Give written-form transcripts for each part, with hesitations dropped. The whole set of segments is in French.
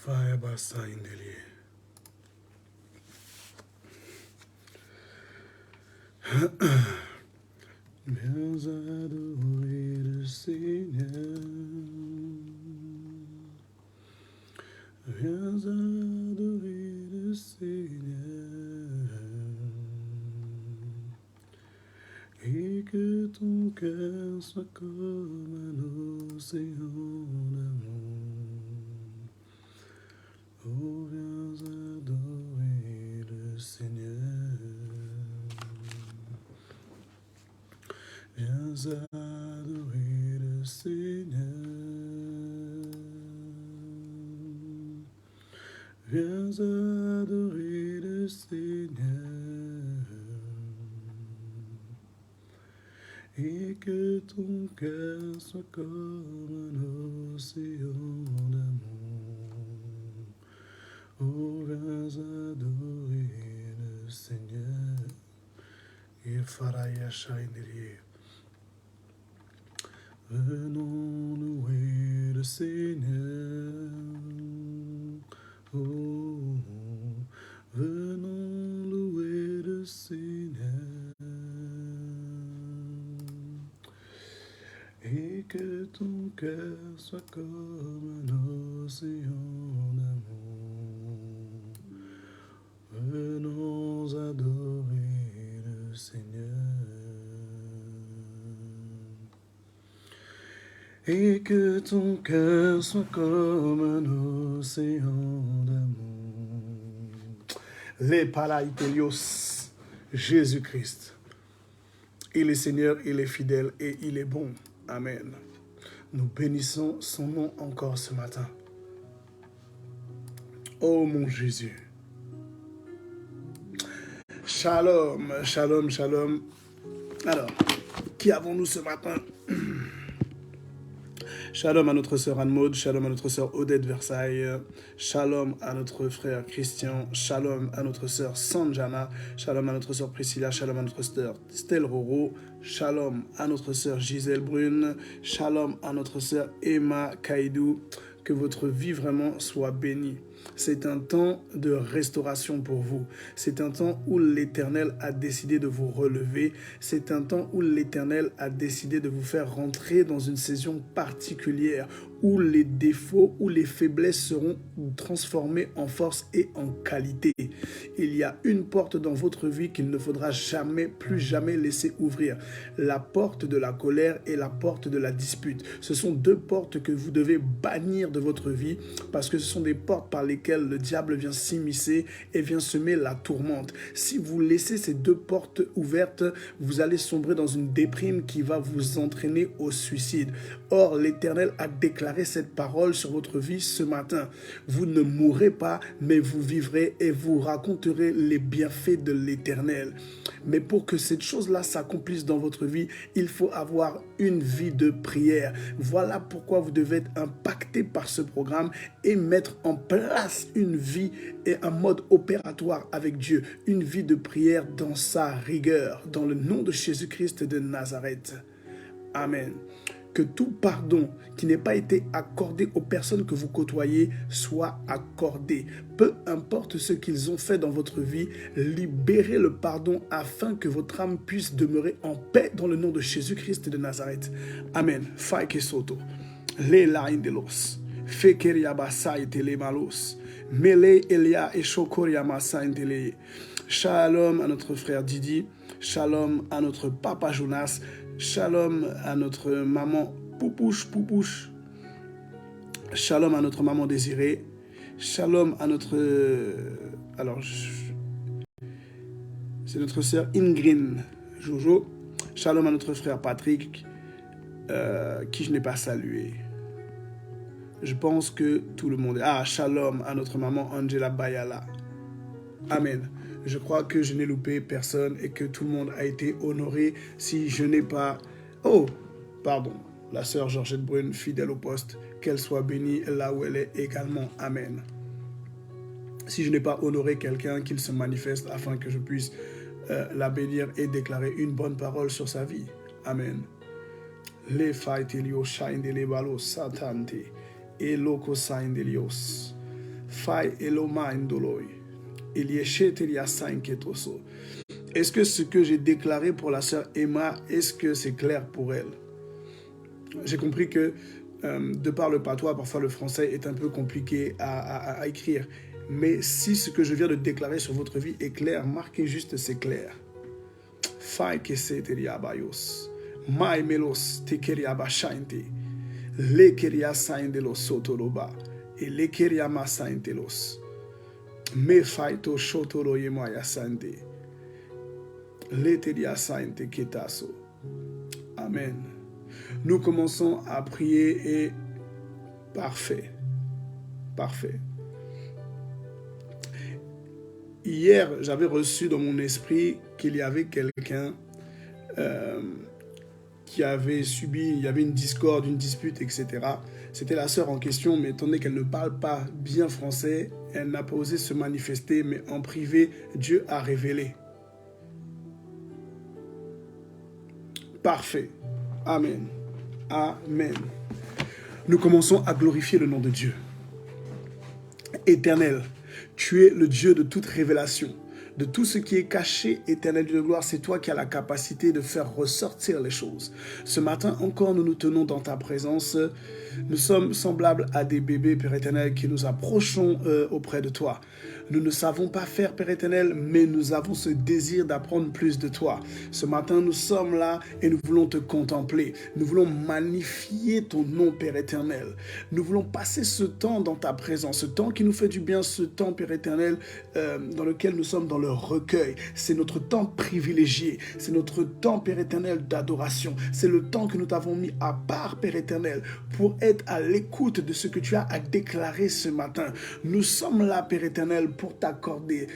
Fire basta indeli. Viens adorer le Seigneur. Viens adorer le Seigneur. Et que ton cœur soit comme un océan d'amour. Oh, viens adorer le Seigneur. Viens adorer le Seigneur. Viens adorer le Seigneur. Et que ton cœur soit comme un océan d'amour. Oh, viens adorer le Seigneur. Et Faraya Shaindiri. Venons louer le Seigneur. Oh, venons louer le Seigneur. Et que ton cœur soit comme un océan d'amour. Venons adorer le Seigneur. Et que ton cœur soit comme un océan d'amour. Les Palaïtelios, Jésus-Christ. Il est Seigneur, il est fidèle et il est bon. Amen. Nous bénissons son nom encore ce matin. Oh mon Jésus. Shalom, shalom, shalom. Alors, qui avons-nous ce matin? Shalom à notre sœur Anne-Maud, shalom à notre sœur Odette Versailles, shalom à notre frère Christian, shalom à notre sœur Sanjana, shalom à notre sœur Priscilla, shalom à notre sœur Stella Roro, shalom à notre sœur Gisèle Brune, shalom à notre sœur Emma Kaidou. Que votre vie vraiment soit bénie. C'est un temps de restauration pour vous. C'est un temps où l'Éternel a décidé de vous relever. C'est un temps où l'Éternel a décidé de vous faire rentrer dans une saison particulière où les défauts, où les faiblesses seront transformées en force et en qualité. Il y a une porte dans votre vie qu'il ne faudra jamais, plus jamais laisser ouvrir. La porte de la colère et la porte de la dispute. Ce sont deux portes que vous devez bannir de votre vie parce que ce sont des portes par lesquelles le diable vient s'immiscer et vient semer la tourmente. Si vous laissez ces deux portes ouvertes, vous allez sombrer dans une déprime qui va vous entraîner au suicide. Or, l'Éternel a déclaré cette parole sur votre vie ce matin. Vous ne mourrez pas, mais vous vivrez et vous raconterez les bienfaits de l'Éternel. Mais pour que cette chose-là s'accomplisse dans votre vie, il faut avoir une vie de prière. Voilà pourquoi vous devez être impacté par ce programme et mettre en place une vie et un mode opératoire avec Dieu. Une vie de prière dans sa rigueur, dans le nom de Jésus-Christ de Nazareth. Amen. Que tout pardon qui n'ait pas été accordé aux personnes que vous côtoyez soit accordé. Peu importe ce qu'ils ont fait dans votre vie, libérez le pardon afin que votre âme puisse demeurer en paix dans le nom de Jésus-Christ de Nazareth. Amen. Faike soto. Le laindelos. Fekeria basa itele malos. Mele elia et shokoria masa intele. Shalom à notre frère Didi. Shalom à notre papa Jonas. Shalom à notre maman Poupouche. Shalom à notre maman Désirée. Shalom à notre... c'est notre sœur Ingrid Jojo. Shalom à notre frère Patrick, qui je n'ai pas salué. Je pense que tout le monde est... Ah, shalom à notre maman Angela Bayala. Amen. Je crois que je n'ai loupé personne et que tout le monde a été honoré. Si je n'ai pas... Oh, pardon. La sœur Georgette Brune, fidèle au poste. Qu'elle soit bénie là où elle est également. Amen. Si je n'ai pas honoré quelqu'un, qu'il se manifeste afin que je puisse la bénir et déclarer une bonne parole sur sa vie. Amen. Les faitelio shine de les balos satante et loco sign de lios. Fai eloma indoloi. Est-ce que ce que j'ai déclaré pour la sœur Emma, est-ce que c'est clair pour elle? J'ai compris que de par le patois, parfois le français est un peu compliqué à écrire. Mais si ce que je viens de déclarer sur votre vie est clair, marquez juste c'est clair. Fai que se teriabayos. Mai melos te keriabashainte. Le keria saindelos sotoroba. Et le keria masaintelos. Me faito shotoro yemoya sante. Le teria sainte ketaso. Amen. Nous commençons à prier et parfait. Parfait. Hier, j'avais reçu dans mon esprit qu'il y avait quelqu'un qui avait subi, il y avait une discorde, une dispute, etc. C'était la sœur en question, mais étant donné qu'elle ne parle pas bien français, elle n'a pas osé se manifester, mais en privé, Dieu a révélé. Parfait. Amen. Amen. Nous commençons à glorifier le nom de Dieu. Éternel, tu es le Dieu de toute révélation. De tout ce qui est caché, éternel Dieu de gloire, c'est toi qui as la capacité de faire ressortir les choses. Ce matin encore, nous nous tenons dans ta présence. Nous sommes semblables à des bébés, Père éternel, qui nous approchons auprès de toi. Nous ne savons pas faire, Père éternel, mais nous avons ce désir d'apprendre plus de toi. Ce matin, nous sommes là et nous voulons te contempler. Nous voulons magnifier ton nom, Père éternel. Nous voulons passer ce temps dans ta présence, ce temps qui nous fait du bien, ce temps, Père éternel, dans lequel nous sommes dans le recueil. C'est notre temps privilégié. C'est notre temps, Père éternel, d'adoration. C'est le temps que nous t'avons mis à part, Père éternel, pour être à l'écoute de ce que tu as à déclarer ce matin. Nous sommes là, Père éternel, pour t'accorder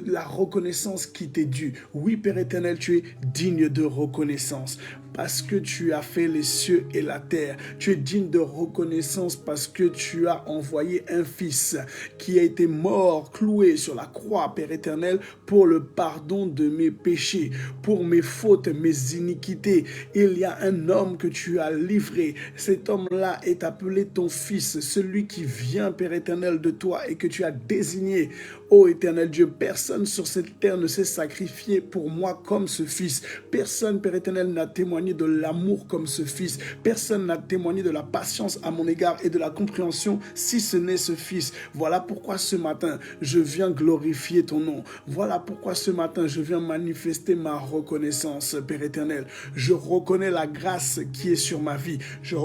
la reconnaissance qui t'est due. Oui, Père éternel, tu es digne de reconnaissance parce que tu as fait les cieux et la terre. Tu es digne de reconnaissance parce que tu as envoyé un fils qui a été mort, cloué sur la croix, Père éternel, pour le pardon de mes péchés, pour mes fautes, mes iniquités. Il y a un homme que tu as livré. Cet homme-là est appelé ton fils, celui qui vient, Père éternel, de toi et que tu as désigné. Ô éternel Dieu, personne sur cette terre ne s'est sacrifié pour moi comme ce fils. Personne, Père éternel, n'a témoigné de l'amour comme ce fils. Personne n'a témoigné de la patience à mon égard et de la compréhension si ce n'est ce fils. Voilà pourquoi ce matin, je viens glorifier ton nom. Voilà pourquoi ce matin, je viens manifester ma reconnaissance, Père éternel. Je reconnais la grâce qui est sur ma vie. Je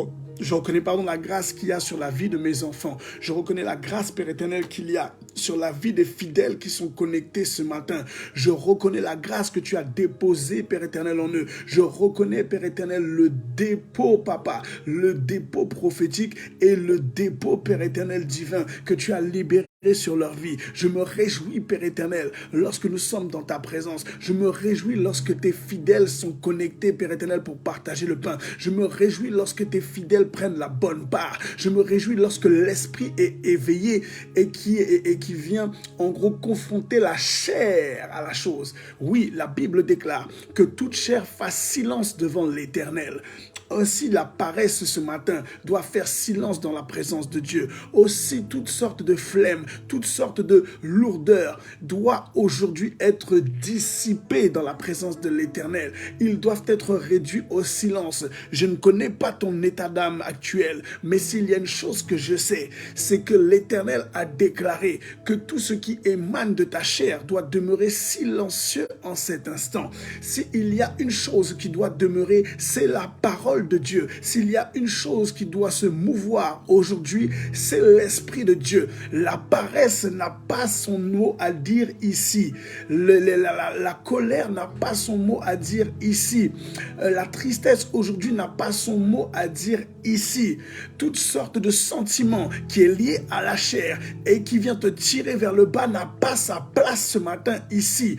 reconnais, la grâce qu'il y a sur la vie de mes enfants. Je reconnais la grâce, Père éternel, qu'il y a sur la vie des fidèles qui sont connectés ce matin. Je reconnais la grâce que tu as déposée, Père éternel, en eux. Je reconnais, Père éternel, le dépôt, Papa, le dépôt prophétique et le dépôt, Père éternel, divin, que tu as libéré sur leur vie. Je me réjouis, Père éternel, lorsque nous sommes dans ta présence. Je me réjouis lorsque tes fidèles sont connectés, Père éternel, pour partager le pain. Je me réjouis lorsque tes fidèles prennent la bonne part. Je me réjouis lorsque l'esprit est éveillé et qui vient, en gros, confronter la chair à la chose. Oui, la Bible déclare que toute chair fasse silence devant l'Éternel. Ainsi, la paresse ce matin doit faire silence dans la présence de Dieu. Aussi, toutes sortes de flemmes, toutes sortes de lourdeurs doivent aujourd'hui être dissipées dans la présence de l'Éternel. Ils doivent être réduits au silence. Je ne connais pas ton état d'âme actuel, mais s'il y a une chose que je sais, c'est que l'Éternel a déclaré que tout ce qui émane de ta chair doit demeurer silencieux en cet instant. S'il y a une chose qui doit demeurer, c'est la parole de Dieu. S'il y a une chose qui doit se mouvoir aujourd'hui, c'est l'Esprit de Dieu. La paresse n'a pas son mot à dire ici. La colère n'a pas son mot à dire ici. La tristesse aujourd'hui n'a pas son mot à dire ici. Toutes sortes de sentiments qui est lié à la chair et qui vient te tirer vers le bas n'a pas sa place ce matin ici.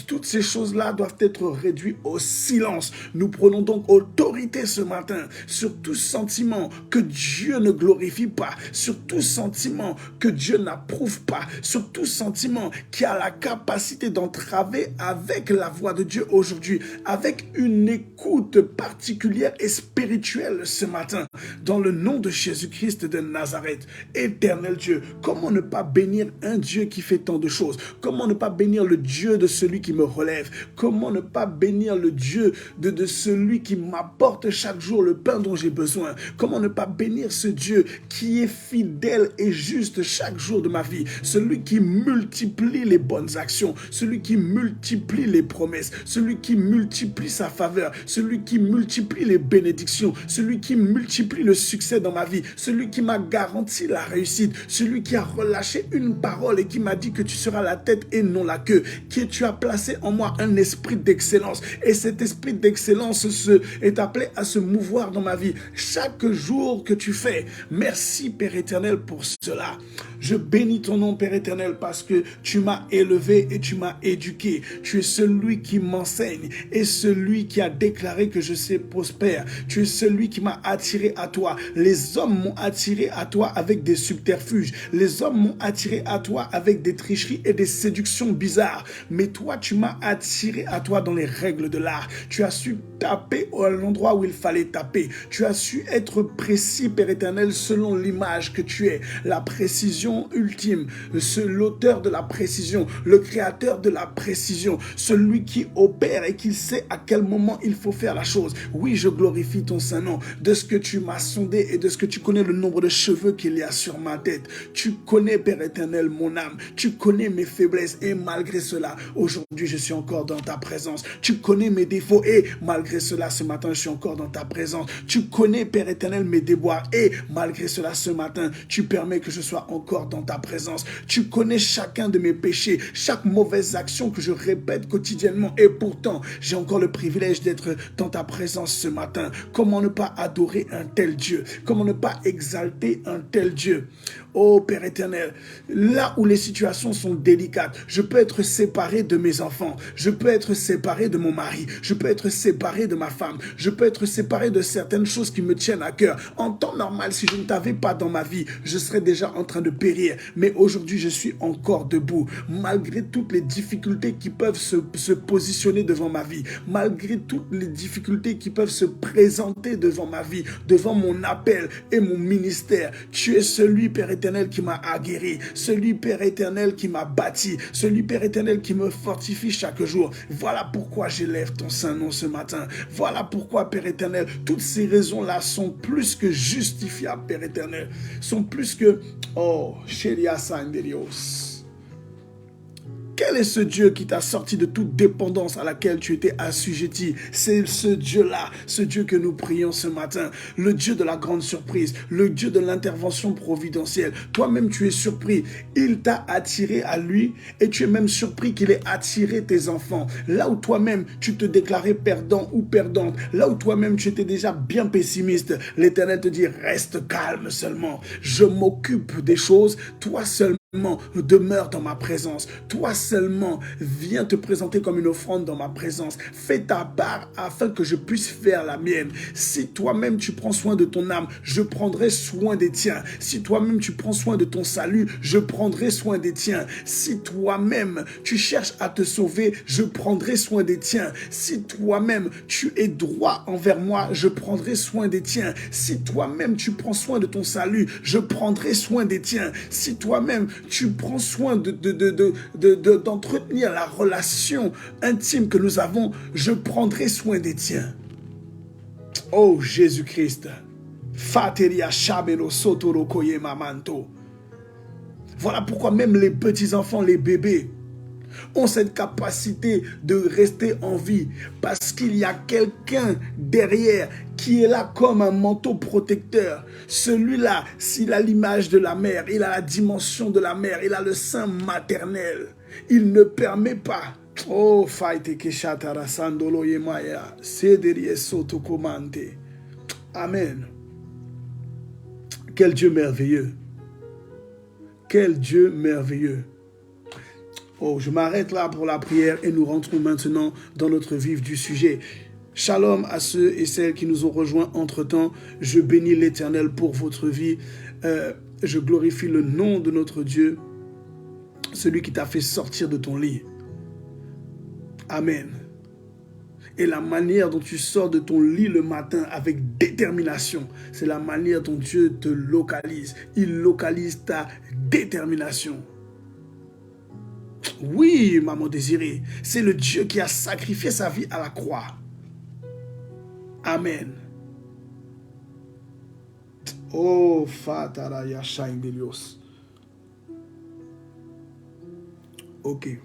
Toutes ces choses-là doivent être réduites au silence. Nous prenons donc autorité ce matin sur tout sentiment que Dieu ne glorifie pas, sur tout sentiment que Dieu n'a n'approuve pas, sur tout sentiment qui a la capacité d'entraver avec la voix de Dieu aujourd'hui, avec une écoute particulière et spirituelle ce matin, dans le nom de Jésus-Christ de Nazareth. Éternel Dieu, comment ne pas bénir un Dieu qui fait tant de choses? Comment ne pas bénir le Dieu de celui qui me relève? Comment ne pas bénir le Dieu de celui qui m'apporte chaque jour le pain dont j'ai besoin? Comment ne pas bénir ce Dieu qui est fidèle et juste chaque jour de ma vie? Celui qui multiplie les bonnes actions, celui qui multiplie les promesses, celui qui multiplie sa faveur, celui qui multiplie les bénédictions, celui qui multiplie le succès dans ma vie, celui qui m'a garanti la réussite, celui qui a relâché une parole et qui m'a dit que tu seras la tête et non la queue, que tu as placé en moi un esprit d'excellence, et cet esprit d'excellence est appelé à se mouvoir dans ma vie chaque jour que tu fais. Merci Père éternel pour cela. Je bénis ton nom Père éternel parce que tu m'as élevé et tu m'as éduqué. Tu es celui qui m'enseigne et celui qui a déclaré que je sais prospère. Tu es celui qui m'a attiré à toi. Les hommes m'ont attiré à toi avec des subterfuges. Les hommes m'ont attiré à toi avec des tricheries et des séductions bizarres. Mais toi, tu m'as attiré à toi dans les règles de l'art. Tu as su taper à l'endroit où il fallait taper. Tu as su être précis, Père éternel, selon l'image que tu es. La précision ultime, l'auteur de la précision, le créateur de la précision, celui qui opère et qui sait à quel moment il faut faire la chose. Oui, je glorifie ton Saint-Nom de ce que tu m'as sondé et de ce que tu connais le nombre de cheveux qu'il y a sur ma tête. Tu connais, Père éternel, mon âme. Tu connais mes faiblesses et malgré cela, aujourd'hui, je suis encore dans ta présence. Tu connais mes défauts et malgré cela, ce matin, je suis encore dans ta présence. Tu connais, Père éternel, mes déboires et malgré cela, ce matin, tu permets que je sois encore dans ta présence. Tu connais chacun de mes péchés, chaque mauvaise action que je répète quotidiennement et pourtant, j'ai encore le privilège d'être dans ta présence ce matin. Comment ne pas adorer un tel Dieu? Comment ne pas exalter un tel Dieu? Oh Père éternel, là où les situations sont délicates, je peux être séparé de mes enfants, je peux être séparé de mon mari, je peux être séparé de ma femme, je peux être séparé de certaines choses qui me tiennent à cœur. En temps normal, si je ne t'avais pas dans ma vie, je serais déjà en train de périr. Mais aujourd'hui, je suis encore debout, malgré toutes les difficultés qui peuvent se positionner devant ma vie, malgré toutes les difficultés qui peuvent se présenter devant ma vie, devant mon appel et mon ministère. Tu es celui, Père éternel, qui m'a aguerri, celui, Père éternel, qui m'a bâti, celui, Père éternel, qui me fortifie chaque jour. Voilà pourquoi j'élève ton Saint-Nom ce matin. Voilà pourquoi, Père éternel, toutes ces raisons-là sont plus que justifiables, Père éternel, sont plus que... Oh, Sheria Sandelios. Quel est ce Dieu qui t'a sorti de toute dépendance à laquelle tu étais assujetti? C'est ce Dieu-là, ce Dieu que nous prions ce matin, le Dieu de la grande surprise, le Dieu de l'intervention providentielle. Toi-même, tu es surpris. Il t'a attiré à lui et tu es même surpris qu'il ait attiré tes enfants. Là où toi-même, tu te déclarais perdant ou perdante, là où toi-même, tu étais déjà bien pessimiste, l'Éternel te dit, reste calme seulement. Je m'occupe des choses, toi seulement. Demeure dans ma présence. Toi seulement, viens te présenter comme une offrande dans ma présence. Fais ta part afin que je puisse faire la mienne. Si toi-même tu prends soin de ton âme, je prendrai soin des tiens. Si toi-même tu prends soin de ton salut, je prendrai soin des tiens. Si toi-même tu cherches à te sauver, je prendrai soin des tiens. Si toi-même tu es droit envers moi, je prendrai soin des tiens. Si toi-même tu prends soin de ton salut, je prendrai soin des tiens. Si toi-même tu prends soin d'entretenir la relation intime que nous avons, je prendrai soin des tiens. Oh Jésus-Christ. Voilà pourquoi même les petits-enfants, les bébés, ont cette capacité de rester en vie parce qu'il y a quelqu'un derrière qui est là comme un manteau protecteur. Celui-là, s'il a l'image de la mère, il a la dimension de la mère, il a le sein maternel. Il ne permet pas. Oh, Amen. Quel Dieu merveilleux. Quel Dieu merveilleux. Oh, je m'arrête là pour la prière et nous rentrons maintenant dans notre vif du sujet. Shalom à ceux et celles qui nous ont rejoints entre-temps. Je bénis l'Éternel pour votre vie. Je glorifie le nom de notre Dieu. Celui qui t'a fait sortir de ton lit. Amen. Et la manière dont tu sors de ton lit le matin avec détermination, c'est la manière dont Dieu te localise. Il localise ta détermination. Oui, maman désirée, c'est le Dieu qui a sacrifié sa vie à la croix. Amen. Oh, Fatara Yasha Indelios. Ok.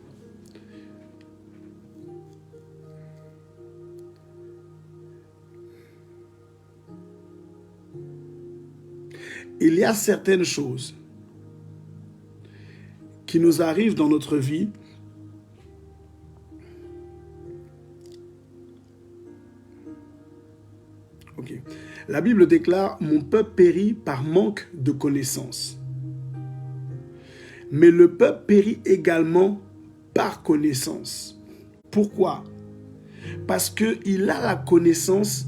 Il y a certaines choses qui nous arrivent dans notre vie ok. La Bible déclare « Mon peuple périt par manque de connaissance. » Mais le peuple périt également par connaissance. Pourquoi? Parce qu'il a la connaissance,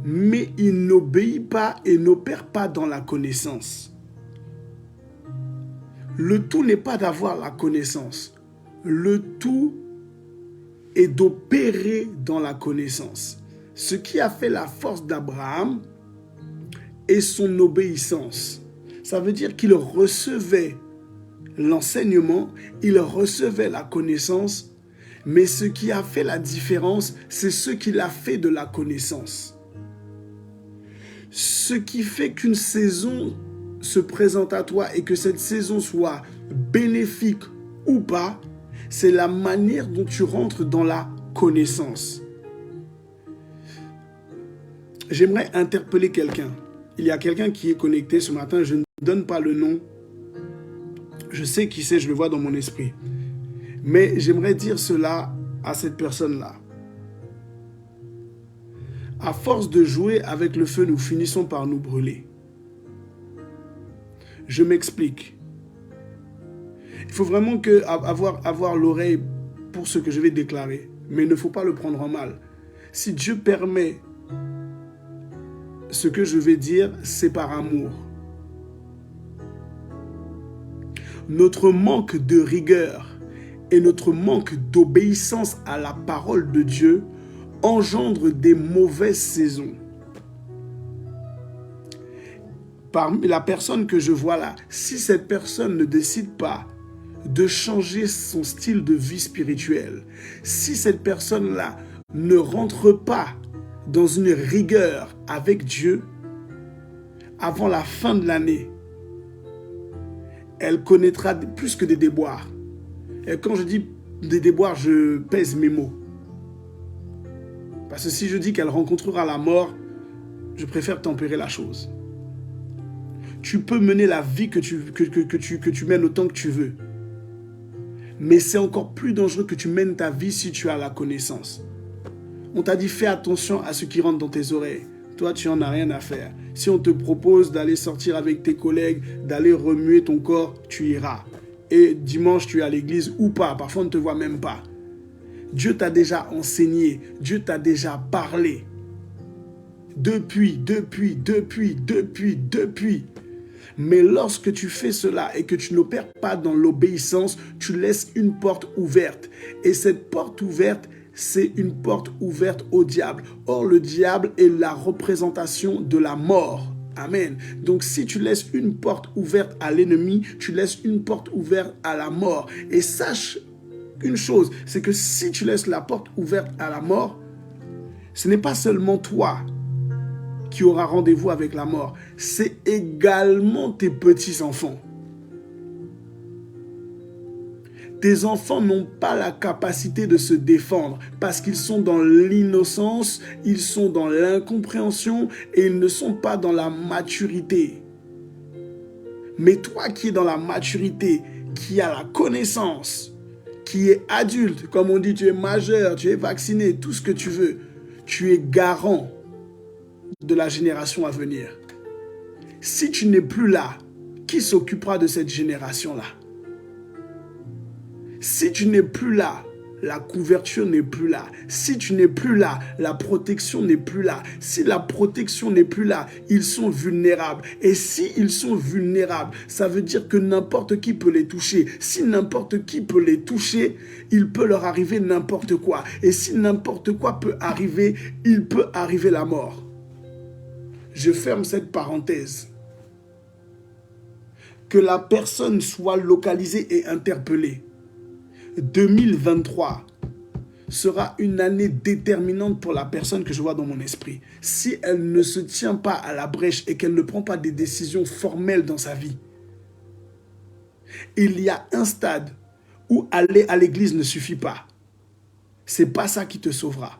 mais il n'obéit pas et n'opère pas dans la connaissance. Le tout n'est pas d'avoir la connaissance. Le tout est d'opérer dans la connaissance. Ce qui a fait la force d'Abraham est son obéissance. Ça veut dire qu'il recevait l'enseignement, il recevait la connaissance, mais ce qui a fait la différence, c'est ce qu'il a fait de la connaissance. Ce qui fait qu'une saison se présente à toi et que cette saison soit bénéfique ou pas, c'est la manière dont tu rentres dans la connaissance. J'aimerais interpeller quelqu'un. Il y a quelqu'un qui est connecté ce matin, je ne donne pas le nom. Je sais qui c'est, je le vois dans mon esprit. Mais j'aimerais dire cela à cette personne-là. À force de jouer avec le feu, nous finissons par nous brûler. Je m'explique. Il faut vraiment avoir l'oreille pour ce que je vais déclarer. Mais il ne faut pas le prendre en mal. Si Dieu permet ce que je vais dire, c'est par amour. Notre manque de rigueur et notre manque d'obéissance à la parole de Dieu engendre des mauvaises saisons. Parmi la personne que je vois là, si cette personne ne décide pas de changer son style de vie spirituelle, si cette personne-là ne rentre pas dans une rigueur avec Dieu, avant la fin de l'année, elle connaîtra plus que des déboires. Et quand je dis des déboires, je pèse mes mots. Parce que si je dis qu'elle rencontrera la mort, je préfère tempérer la chose. Tu peux mener la vie que tu mènes autant que tu veux. Mais c'est encore plus dangereux que tu mènes ta vie si tu as la connaissance. On t'a dit fais attention à ce qui rentre dans tes oreilles. Toi, tu n'en as rien à faire. Si on te propose d'aller sortir avec tes collègues, d'aller remuer ton corps, tu iras. Et dimanche, tu es à l'église ou pas. Parfois, on ne te voit même pas. Dieu t'a déjà enseigné. Dieu t'a déjà parlé. Depuis. Mais lorsque tu fais cela et que tu n'opères pas dans l'obéissance, tu laisses une porte ouverte. Et cette porte ouverte, c'est une porte ouverte au diable. Or, le diable est la représentation de la mort. Amen. Donc, si tu laisses une porte ouverte à l'ennemi, tu laisses une porte ouverte à la mort. Et sache une chose, c'est que si tu laisses la porte ouverte à la mort, ce n'est pas seulement toi qui aura rendez-vous avec la mort, c'est également tes petits-enfants. Tes enfants n'ont pas la capacité de se défendre parce qu'ils sont dans l'innocence, ils sont dans l'incompréhension et ils ne sont pas dans la maturité. Mais toi qui es dans la maturité, qui as la connaissance, qui es adulte, comme on dit, tu es majeur, tu es vacciné, tout ce que tu veux, tu es garant de la génération à venir. Si tu n'es plus là, qui s'occupera de cette génération-là? Si tu n'es plus là, la couverture n'est plus là. Si tu n'es plus là, la protection n'est plus là. Si la protection n'est plus là, ils sont vulnérables. Et si ils sont vulnérables, ça veut dire que n'importe qui peut les toucher. Si n'importe qui peut les toucher, il peut leur arriver n'importe quoi. Et si n'importe quoi peut arriver, il peut arriver la mort. Je ferme cette parenthèse. Que la personne soit localisée et interpellée. 2023 sera une année déterminante pour la personne que je vois dans mon esprit. Si elle ne se tient pas à la brèche et qu'elle ne prend pas des décisions formelles dans sa vie, il y a un stade où aller à l'église ne suffit pas. C'est pas ça qui te sauvera.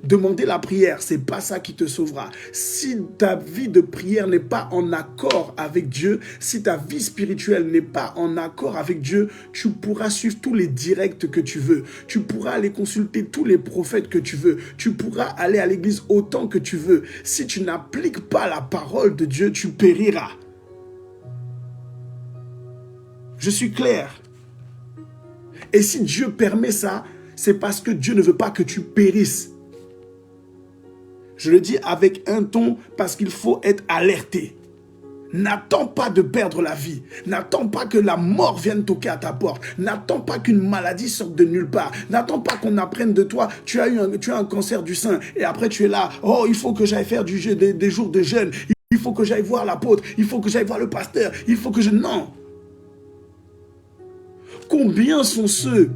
Demander la prière, c'est pas ça qui te sauvera. Si ta vie de prière n'est pas en accord avec Dieu, si ta vie spirituelle n'est pas en accord avec Dieu, tu pourras suivre tous les directs que tu veux. Tu pourras aller consulter tous les prophètes que tu veux. Tu pourras aller à l'église autant que tu veux. Si tu n'appliques pas la parole de Dieu, tu périras. Je suis clair. Et si Dieu permet ça, c'est parce que Dieu ne veut pas que tu périsses. Je le dis avec un ton parce qu'il faut être alerté. N'attends pas de perdre la vie. N'attends pas que la mort vienne toquer à ta porte. N'attends pas qu'une maladie sorte de nulle part. N'attends pas qu'on apprenne de toi. Tu as un cancer du sein et après tu es là. Oh, il faut que j'aille faire des jours de jeûne. Il faut que j'aille voir l'apôtre. Il faut que j'aille voir le pasteur. Il faut que je... Non. Combien sont ceux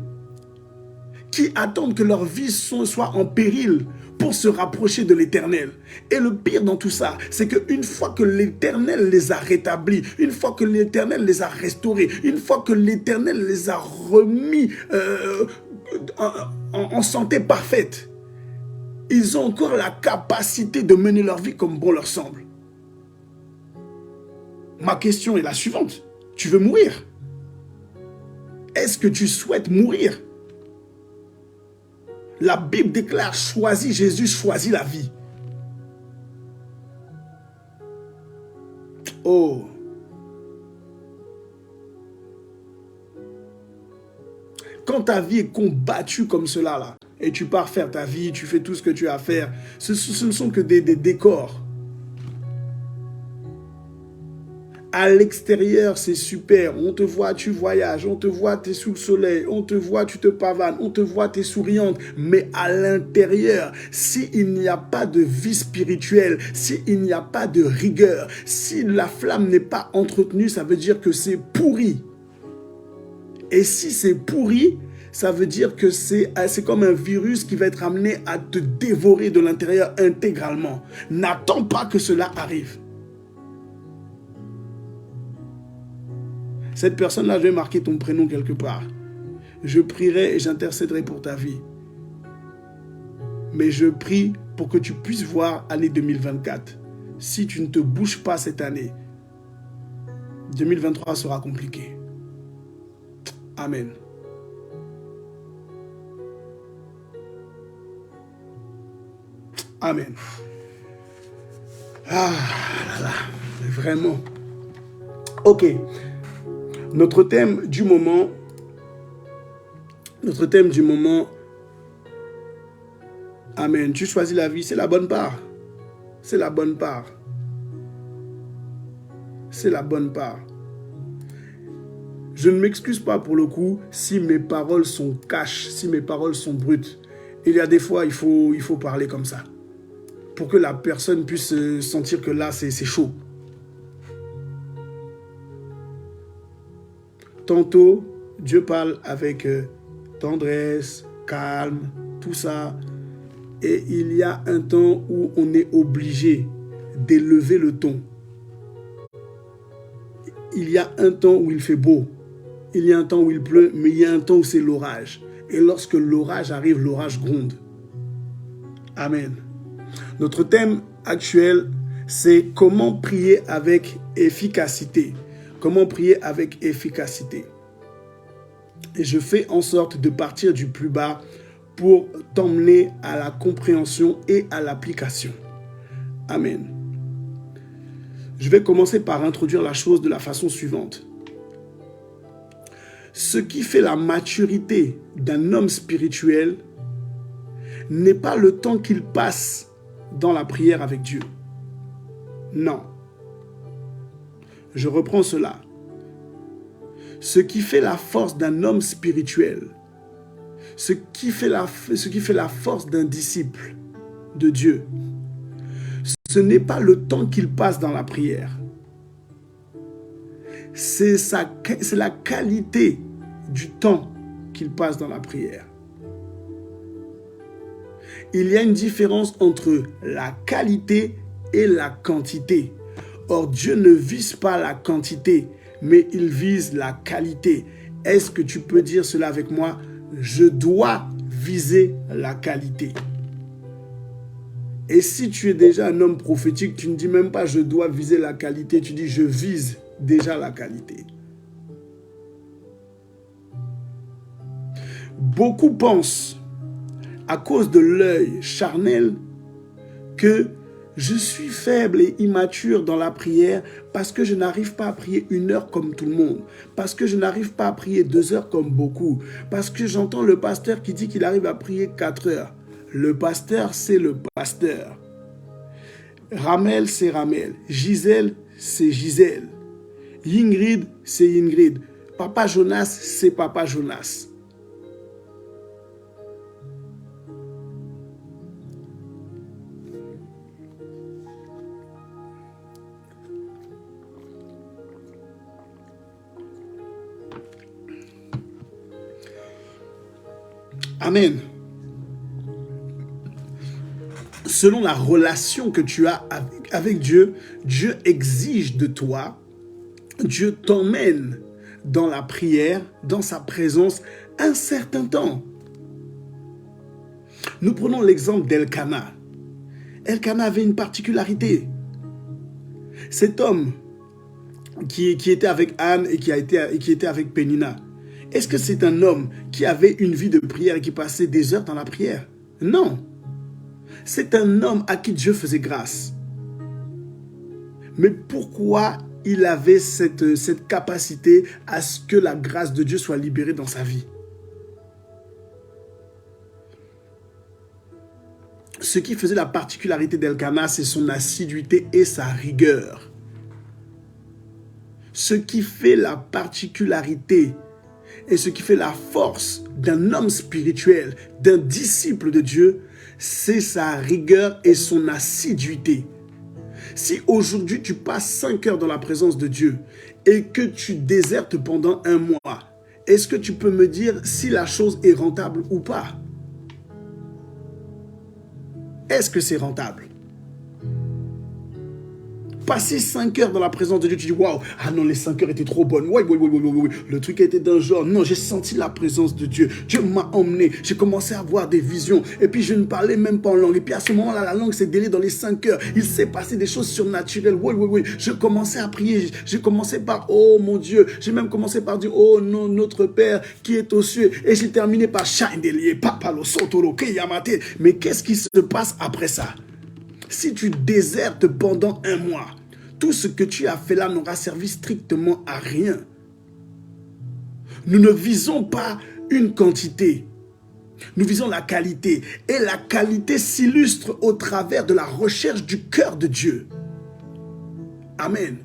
qui attendent que leur vie soit en péril pour se rapprocher de l'Éternel? Et le pire dans tout ça, c'est qu'une fois que l'Éternel les a rétablis, une fois que l'Éternel les a restaurés, une fois que l'Éternel les a remis en santé parfaite, ils ont encore la capacité de mener leur vie comme bon leur semble. Ma question est la suivante. Tu veux mourir? Est-ce que tu souhaites mourir? La Bible déclare, choisis Jésus, choisis la vie. Oh. Quand ta vie est combattue comme cela, là, et tu pars faire ta vie, tu fais tout ce que tu as à faire, ce ne sont que des décors. À l'extérieur, c'est super. On te voit, tu voyages. On te voit, tu es sous le soleil. On te voit, tu te pavanes. On te voit, tu es souriante. Mais à l'intérieur, s'il n'y a pas de vie spirituelle, s'il n'y a pas de rigueur, si la flamme n'est pas entretenue, ça veut dire que c'est pourri. Et si c'est pourri, ça veut dire que c'est comme un virus qui va être amené à te dévorer de l'intérieur intégralement. N'attends pas que cela arrive. Cette personne-là, je vais marquer ton prénom quelque part. Je prierai et j'intercéderai pour ta vie. Mais je prie pour que tu puisses voir l'année 2024. Si tu ne te bouges pas cette année, 2023 sera compliqué. Amen. Amen. Ah là là, vraiment. Ok. Notre thème du moment, amen, tu choisis la vie, c'est la bonne part. C'est la bonne part. C'est la bonne part. Je ne m'excuse pas pour le coup si mes paroles sont cash, si mes paroles sont brutes. Il y a des fois, il faut parler comme ça. Pour que la personne puisse sentir que là, c'est chaud. Tantôt, Dieu parle avec tendresse, calme, tout ça. Et il y a un temps où on est obligé d'élever le ton. Il y a un temps où il fait beau. Il y a un temps où il pleut, mais il y a un temps où c'est l'orage. Et lorsque l'orage arrive, l'orage gronde. Amen. Notre thème actuel, c'est comment prier avec efficacité. Comment prier avec efficacité. Et je fais en sorte de partir du plus bas pour t'emmener à la compréhension et à l'application. Amen. Je vais commencer par introduire la chose de la façon suivante. Ce qui fait la maturité d'un homme spirituel n'est pas le temps qu'il passe dans la prière avec Dieu. Non. Je reprends cela. Ce qui fait la force d'un homme spirituel, ce qui fait la force d'un disciple de Dieu, ce n'est pas le temps qu'il passe dans la prière. C'est la qualité du temps qu'il passe dans la prière. Il y a une différence entre la qualité et la quantité. Or, Dieu ne vise pas la quantité, mais il vise la qualité. Est-ce que tu peux dire cela avec moi? Je dois viser la qualité. Et si tu es déjà un homme prophétique, tu ne dis même pas je dois viser la qualité, tu dis je vise déjà la qualité. Beaucoup pensent, à cause de l'œil charnel, que je suis faible et immature dans la prière parce que je n'arrive pas à prier 1 heure comme tout le monde, parce que je n'arrive pas à prier 2 heures comme beaucoup, parce que j'entends le pasteur qui dit qu'il arrive à prier 4 heures. Le pasteur, c'est le pasteur. Ramel, c'est Ramel. Gisèle, c'est Gisèle. Ingrid, c'est Ingrid. Papa Jonas, c'est Papa Jonas. Amen. Selon la relation que tu as avec Dieu, Dieu exige de toi, Dieu t'emmène dans la prière, dans sa présence, un certain temps. Nous prenons l'exemple d'Elkana. Elkana avait une particularité. Cet homme qui était avec Anne et qui était avec Pénina, est-ce que c'est un homme qui avait une vie de prière et qui passait des heures dans la prière? Non. C'est un homme à qui Dieu faisait grâce. Mais pourquoi il avait cette capacité à ce que la grâce de Dieu soit libérée dans sa vie? Ce qui faisait la particularité d'Elkana, c'est son assiduité et sa rigueur. Ce qui fait la particularité et ce qui fait la force d'un homme spirituel, d'un disciple de Dieu, c'est sa rigueur et son assiduité. Si aujourd'hui tu passes 5 heures dans la présence de Dieu et que tu désertes pendant 1 mois, est-ce que tu peux me dire si la chose est rentable ou pas? Est-ce que c'est rentable? Passer 5 heures dans la présence de Dieu, tu dis waouh, ah non, les 5 heures étaient trop bonnes. Oui. Le truc était d'un genre, non, j'ai senti la présence de Dieu. Dieu m'a emmené, j'ai commencé à avoir des visions. Et puis je ne parlais même pas en langue. Et puis à ce moment-là, la langue s'est délée dans les 5 heures. Il s'est passé des choses surnaturelles. Oui. Je commençais à prier. J'ai commencé par oh mon Dieu. J'ai même commencé par dire oh non, notre Père qui est aux cieux. Et j'ai terminé par Chandelier, Papalo, Sotoro, Keyamate. Mais qu'est-ce qui se passe après ça? Si tu désertes pendant 1 mois, tout ce que tu as fait là n'aura servi strictement à rien. Nous ne visons pas une quantité. Nous visons la qualité. Et la qualité s'illustre au travers de la recherche du cœur de Dieu. Amen.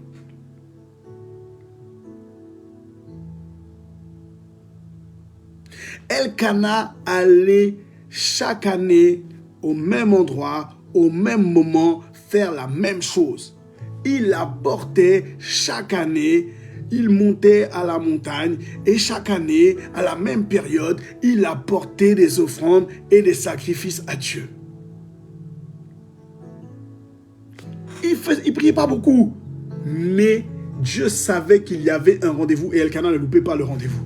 Elkana allait chaque année au même endroit, au même moment, faire la même chose. Il apportait chaque année, il montait à la montagne et chaque année, à la même période, il apportait des offrandes et des sacrifices à Dieu. Il priait pas beaucoup, mais Dieu savait qu'il y avait un rendez-vous et Elkana ne loupait pas le rendez-vous.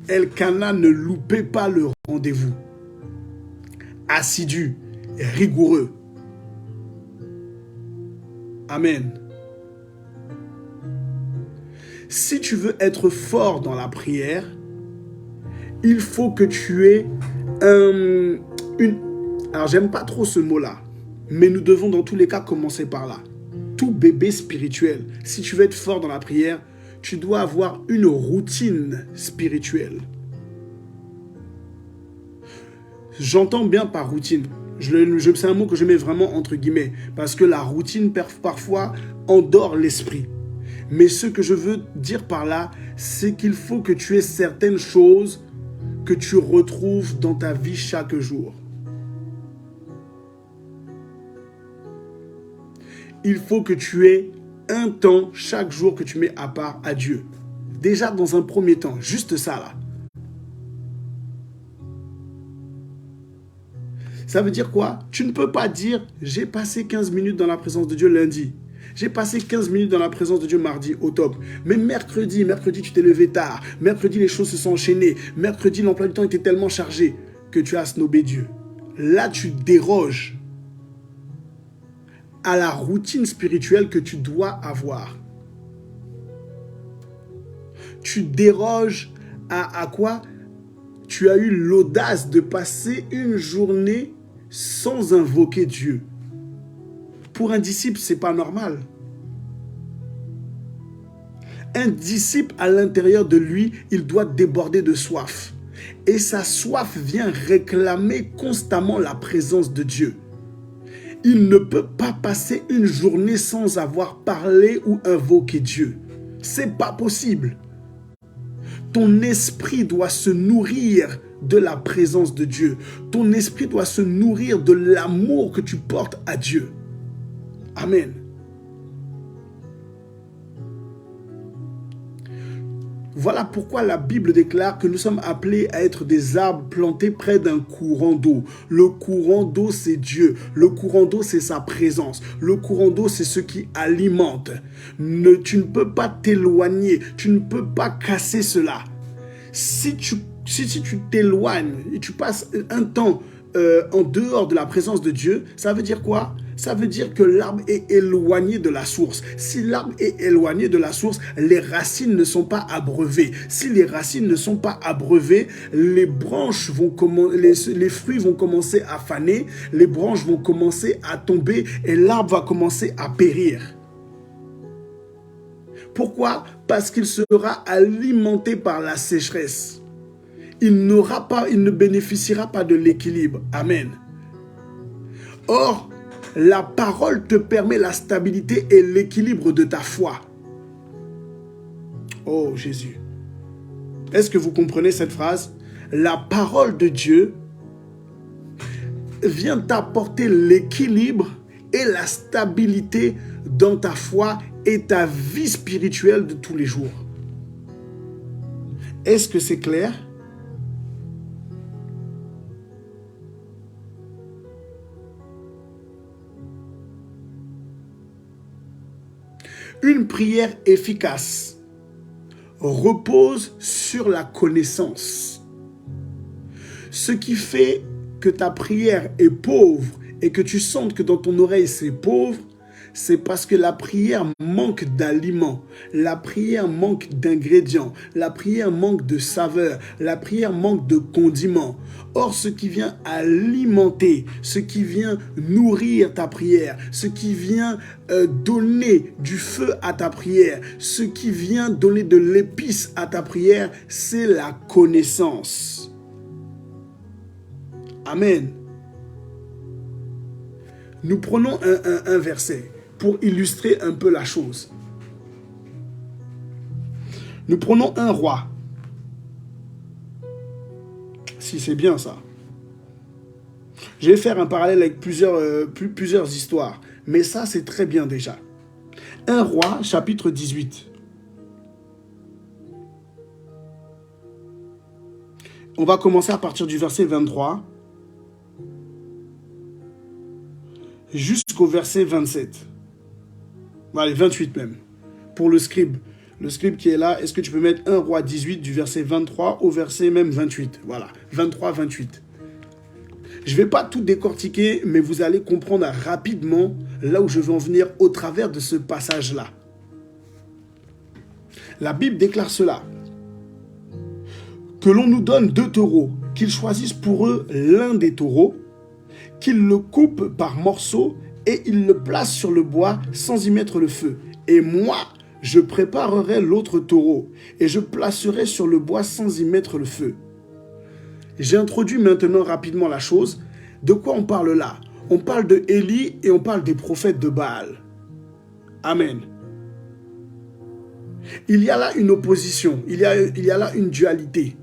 Elkana ne loupait pas le rendez-vous. Assidu, rigoureux. Amen. Si tu veux être fort dans la prière, il faut que tu aies alors j'aime pas trop ce mot-là, mais nous devons dans tous les cas commencer par là. Tout bébé spirituel, si tu veux être fort dans la prière, tu dois avoir une routine spirituelle. J'entends bien par routine. C'est un mot que je mets vraiment entre guillemets, parce que la routine parfois endort l'esprit. Mais ce que je veux dire par là, c'est qu'il faut que tu aies certaines choses que tu retrouves dans ta vie chaque jour. Il faut que tu aies un temps chaque jour que tu mets à part à Dieu. Déjà dans un premier temps, juste ça là. Ça veut dire quoi? Tu ne peux pas dire « J'ai passé 15 minutes dans la présence de Dieu lundi. J'ai passé 15 minutes dans la présence de Dieu mardi, au top. Mais mercredi, tu t'es levé tard. Mercredi, les choses se sont enchaînées. Mercredi, l'emploi du temps était tellement chargé que tu as snobé Dieu. » Là, tu déroges à la routine spirituelle que tu dois avoir. Tu déroges à quoi? Tu as eu l'audace de passer une journée sans invoquer Dieu. Pour un disciple, ce n'est pas normal. Un disciple, à l'intérieur de lui, il doit déborder de soif. Et sa soif vient réclamer constamment la présence de Dieu. Il ne peut pas passer une journée sans avoir parlé ou invoqué Dieu. C'est pas possible. Ton esprit doit se nourrir de la présence de Dieu. Ton esprit doit se nourrir de l'amour que tu portes à Dieu. Amen. Voilà pourquoi la Bible déclare que nous sommes appelés à être des arbres plantés près d'un courant d'eau. Le courant d'eau, c'est Dieu. Le courant d'eau, c'est sa présence. Le courant d'eau, c'est ce qui alimente. Tu ne peux pas t'éloigner. Tu ne peux pas casser cela. Si tu t'éloignes et tu passes un temps en dehors de la présence de Dieu, ça veut dire quoi? Ça veut dire que l'arbre est éloigné de la source. Si l'arbre est éloigné de la source, les racines ne sont pas abreuvées. Si les racines ne sont pas abreuvées, les branches les fruits vont commencer à faner, les branches vont commencer à tomber et l'arbre va commencer à périr. Pourquoi? Parce qu'il sera alimenté par la sécheresse. Il ne bénéficiera pas de l'équilibre. Amen. Or, la parole te permet la stabilité et l'équilibre de ta foi. Oh Jésus. Est-ce que vous comprenez cette phrase? La parole de Dieu vient t'apporter l'équilibre et la stabilité dans ta foi et ta vie spirituelle de tous les jours. Est-ce que c'est clair? Une prière efficace repose sur la connaissance. Ce qui fait que ta prière est pauvre et que tu sentes que dans ton oreille c'est pauvre, c'est parce que la prière manque d'aliments, la prière manque d'ingrédients, la prière manque de saveur, la prière manque de condiments. Or, ce qui vient alimenter, ce qui vient nourrir ta prière, ce qui vient donner du feu à ta prière, ce qui vient donner de l'épice à ta prière, c'est la connaissance. Amen. Nous prenons un verset pour illustrer un peu la chose. Nous prenons un roi. Si c'est bien ça. Je vais faire un parallèle avec plusieurs histoires. Mais ça, c'est très bien déjà. Un roi, chapitre 18. On va commencer à partir du verset 23 jusqu'au verset 27. Allez, 28 même. Pour le scribe. Le scribe qui est là, est-ce que tu peux mettre 1 roi 18 du verset 23 au verset même 28? Voilà, 23, 28. Je ne vais pas tout décortiquer, mais vous allez comprendre rapidement là où je veux en venir au travers de ce passage-là. La Bible déclare cela. Que l'on nous donne 2 taureaux, qu'ils choisissent pour eux l'un des taureaux, qu'ils le coupent par morceaux et ils le placent sur le bois sans y mettre le feu. Et moi, je préparerai l'autre taureau et je placerai sur le bois sans y mettre le feu. J'ai introduit maintenant rapidement la chose. De quoi on parle là? On parle de Élie et on parle des prophètes de Baal. Amen. Il y a là une opposition, il y a là une dualité.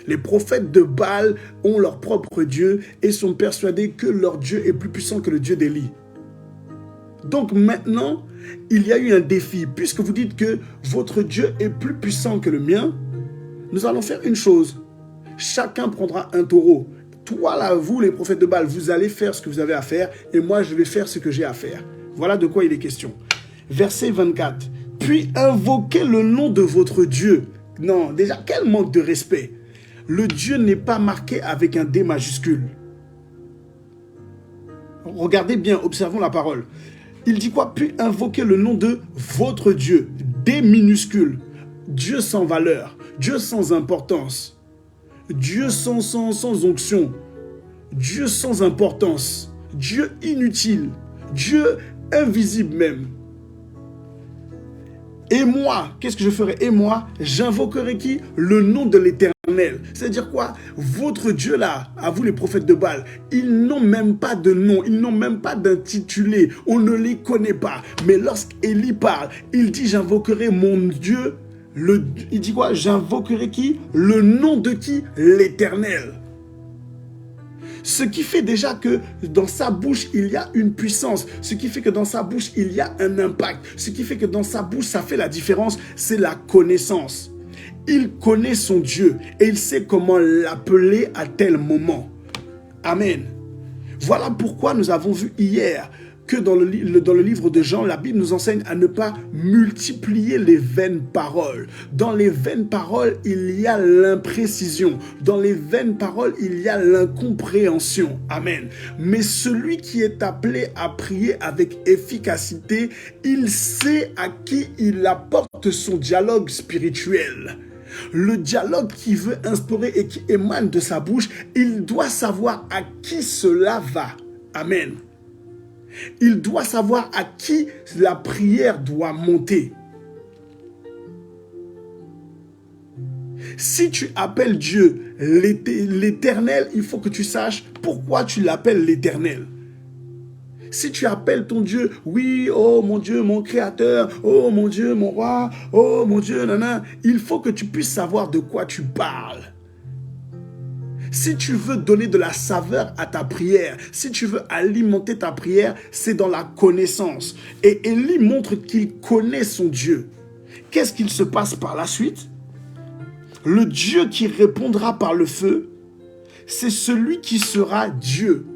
Les prophètes de Baal ont leur propre Dieu et sont persuadés que leur Dieu est plus puissant que le Dieu d'Élie. Donc maintenant, il y a eu un défi. Puisque vous dites que votre Dieu est plus puissant que le mien, nous allons faire une chose. Chacun prendra un taureau. Toi là, vous les prophètes de Baal, vous allez faire ce que vous avez à faire et moi je vais faire ce que j'ai à faire. Voilà de quoi il est question. Verset 24. Puis invoquez le nom de votre Dieu. Non, déjà, quel manque de respect. Le Dieu n'est pas marqué avec un D majuscule. Regardez bien, observons la parole. Il dit quoi? Puis invoquez le nom de votre Dieu. D minuscule. Dieu sans valeur. Dieu sans importance. Dieu sans onction. Dieu sans importance. Dieu inutile. Dieu invisible même. Et moi, qu'est-ce que je ferai? Et moi, j'invoquerai qui? Le nom de l'Éternel. C'est-à-dire quoi? Votre Dieu là, à vous les prophètes de Baal, ils n'ont même pas de nom, ils n'ont même pas d'intitulé, on ne les connaît pas. Mais lorsqu'Élie parle, il dit j'invoquerai mon Dieu, il dit quoi? J'invoquerai qui? Le nom de qui? L'Éternel. Ce qui fait déjà que dans sa bouche, il y a une puissance. Ce qui fait que dans sa bouche, il y a un impact. Ce qui fait que dans sa bouche, ça fait la différence, c'est la connaissance. Il connaît son Dieu et il sait comment l'appeler à tel moment. Amen. Voilà pourquoi nous avons vu hier que dans le livre de Jean, la Bible nous enseigne à ne pas multiplier les vaines paroles. Dans les vaines paroles, il y a l'imprécision. Dans les vaines paroles, il y a l'incompréhension. Amen. Mais celui qui est appelé à prier avec efficacité, il sait à qui il apporte son dialogue spirituel. Le dialogue qu'il veut instaurer et qui émane de sa bouche, il doit savoir à qui cela va. Amen. Il doit savoir à qui la prière doit monter. Si tu appelles Dieu l'Éternel, il faut que tu saches pourquoi tu l'appelles l'Éternel. Si tu appelles ton Dieu, oui, oh mon Dieu, mon Créateur, oh mon Dieu, mon Roi, oh mon Dieu, nana, il faut que tu puisses savoir de quoi tu parles. Si tu veux donner de la saveur à ta prière, si tu veux alimenter ta prière, c'est dans la connaissance. Et Élie montre qu'il connaît son Dieu. Qu'est-ce qu'il se passe par la suite? Le Dieu qui répondra par le feu, c'est celui qui sera Dieu.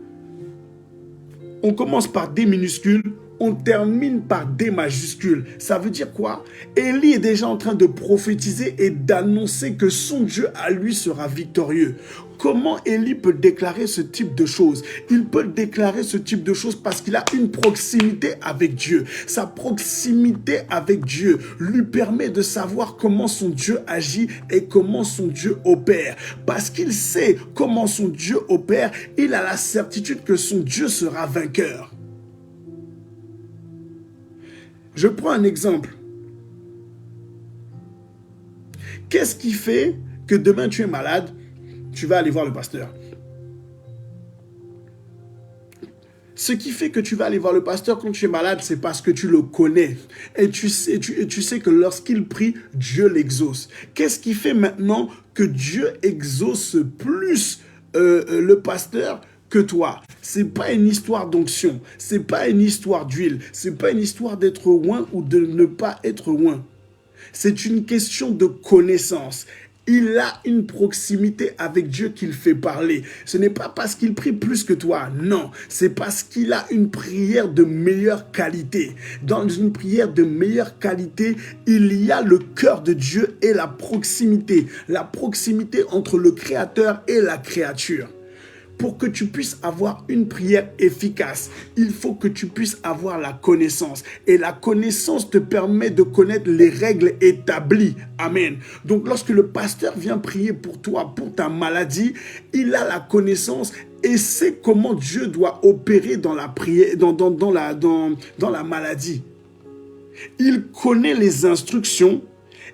On commence par D minuscule, on termine par D majuscule. Ça veut dire quoi? Élie est déjà en train de prophétiser et d'annoncer que son Dieu à lui sera victorieux. Comment Élie peut déclarer ce type de choses? Il peut déclarer ce type de choses parce qu'il a une proximité avec Dieu. Sa proximité avec Dieu lui permet de savoir comment son Dieu agit et comment son Dieu opère. Parce qu'il sait comment son Dieu opère, il a la certitude que son Dieu sera vainqueur. Je prends un exemple. Qu'est-ce qui fait que demain tu es malade, tu vas aller voir le pasteur? Ce qui fait que tu vas aller voir le pasteur quand tu es malade, c'est parce que tu le connais. Et tu sais que lorsqu'il prie, Dieu l'exauce. Qu'est-ce qui fait maintenant que Dieu exauce plus le pasteur que toi? C'est pas une histoire d'onction, c'est pas une histoire d'huile, c'est pas une histoire d'être oint ou de ne pas être oint. C'est une question de connaissance. Il a une proximité avec Dieu qu'il fait parler. Ce n'est pas parce qu'il prie plus que toi, non. C'est parce qu'il a une prière de meilleure qualité. Dans une prière de meilleure qualité, il y a le cœur de Dieu et la proximité. La proximité entre le Créateur et la créature. Pour que tu puisses avoir une prière efficace, il faut que tu puisses avoir la connaissance. Et la connaissance te permet de connaître les règles établies. Amen. Donc lorsque le pasteur vient prier pour toi, pour ta maladie, il a la connaissance et sait comment Dieu doit opérer dans la prière, dans la maladie. Il connaît les instructions,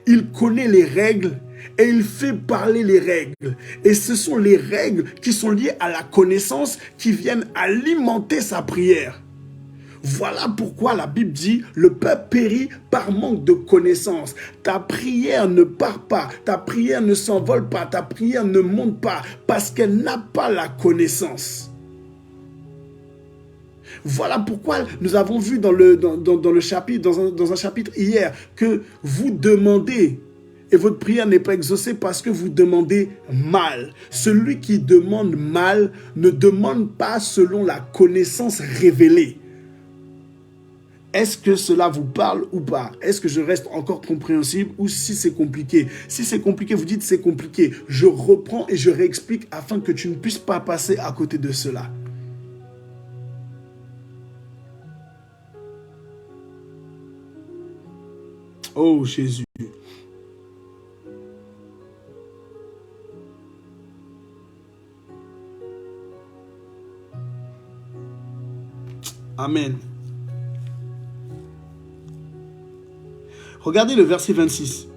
il connaît les règles et il fait parler les règles. Et ce sont les règles qui sont liées à la connaissance qui viennent alimenter sa prière. Voilà pourquoi la Bible dit « Le peuple périt par manque de connaissance ». Ta prière ne part pas, ta prière ne s'envole pas, ta prière ne monte pas parce qu'elle n'a pas la connaissance. Voilà pourquoi nous avons vu dans un chapitre hier que vous demandez et votre prière n'est pas exaucée parce que vous demandez mal. Celui qui demande mal ne demande pas selon la connaissance révélée. Est-ce que cela vous parle ou pas? Est-ce que je reste encore compréhensible ou si c'est compliqué? Si c'est compliqué, vous dites c'est compliqué. Je reprends et je réexplique afin que tu ne puisses pas passer à côté de cela. Oh Jésus. Amen. Regardez le verset 26.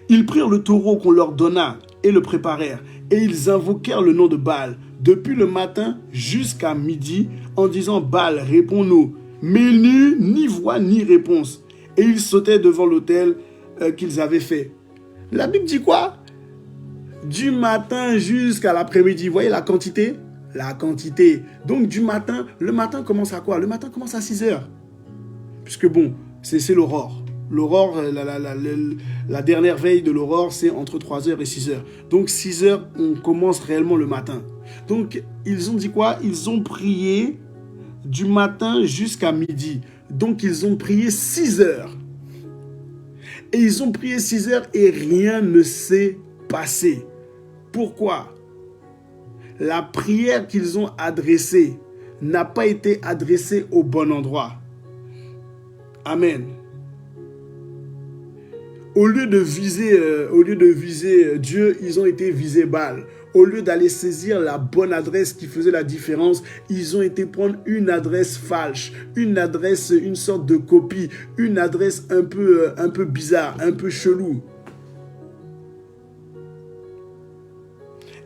Ils prirent le taureau qu'on leur donna et le préparèrent, et ils invoquèrent le nom de Baal depuis le matin jusqu'à midi en disant « Baal, réponds-nous ». Mais il n'y eut ni voix ni réponse, et ils sautaient devant l'autel qu'ils avaient fait. La Bible dit quoi? Du matin jusqu'à l'après-midi. Vous voyez la quantité? La quantité. Donc du matin, le matin commence à quoi? Le matin commence à 6 heures. Puisque bon, c'est l'aurore. L'aurore, la dernière veille de l'aurore, c'est entre 3h et 6h. Donc 6h, on commence réellement le matin. Donc ils ont dit quoi? Ils ont prié du matin jusqu'à midi. Donc ils ont prié 6 heures. Et ils ont prié 6 heures et rien ne s'est passé. Pourquoi? La prière qu'ils ont adressée n'a pas été adressée au bon endroit. Amen. Au lieu de viser Dieu, ils ont été visés Baal. Au lieu d'aller saisir la bonne adresse qui faisait la différence, ils ont été prendre une adresse false, une adresse, une sorte de copie, une adresse un peu bizarre, un peu chelou.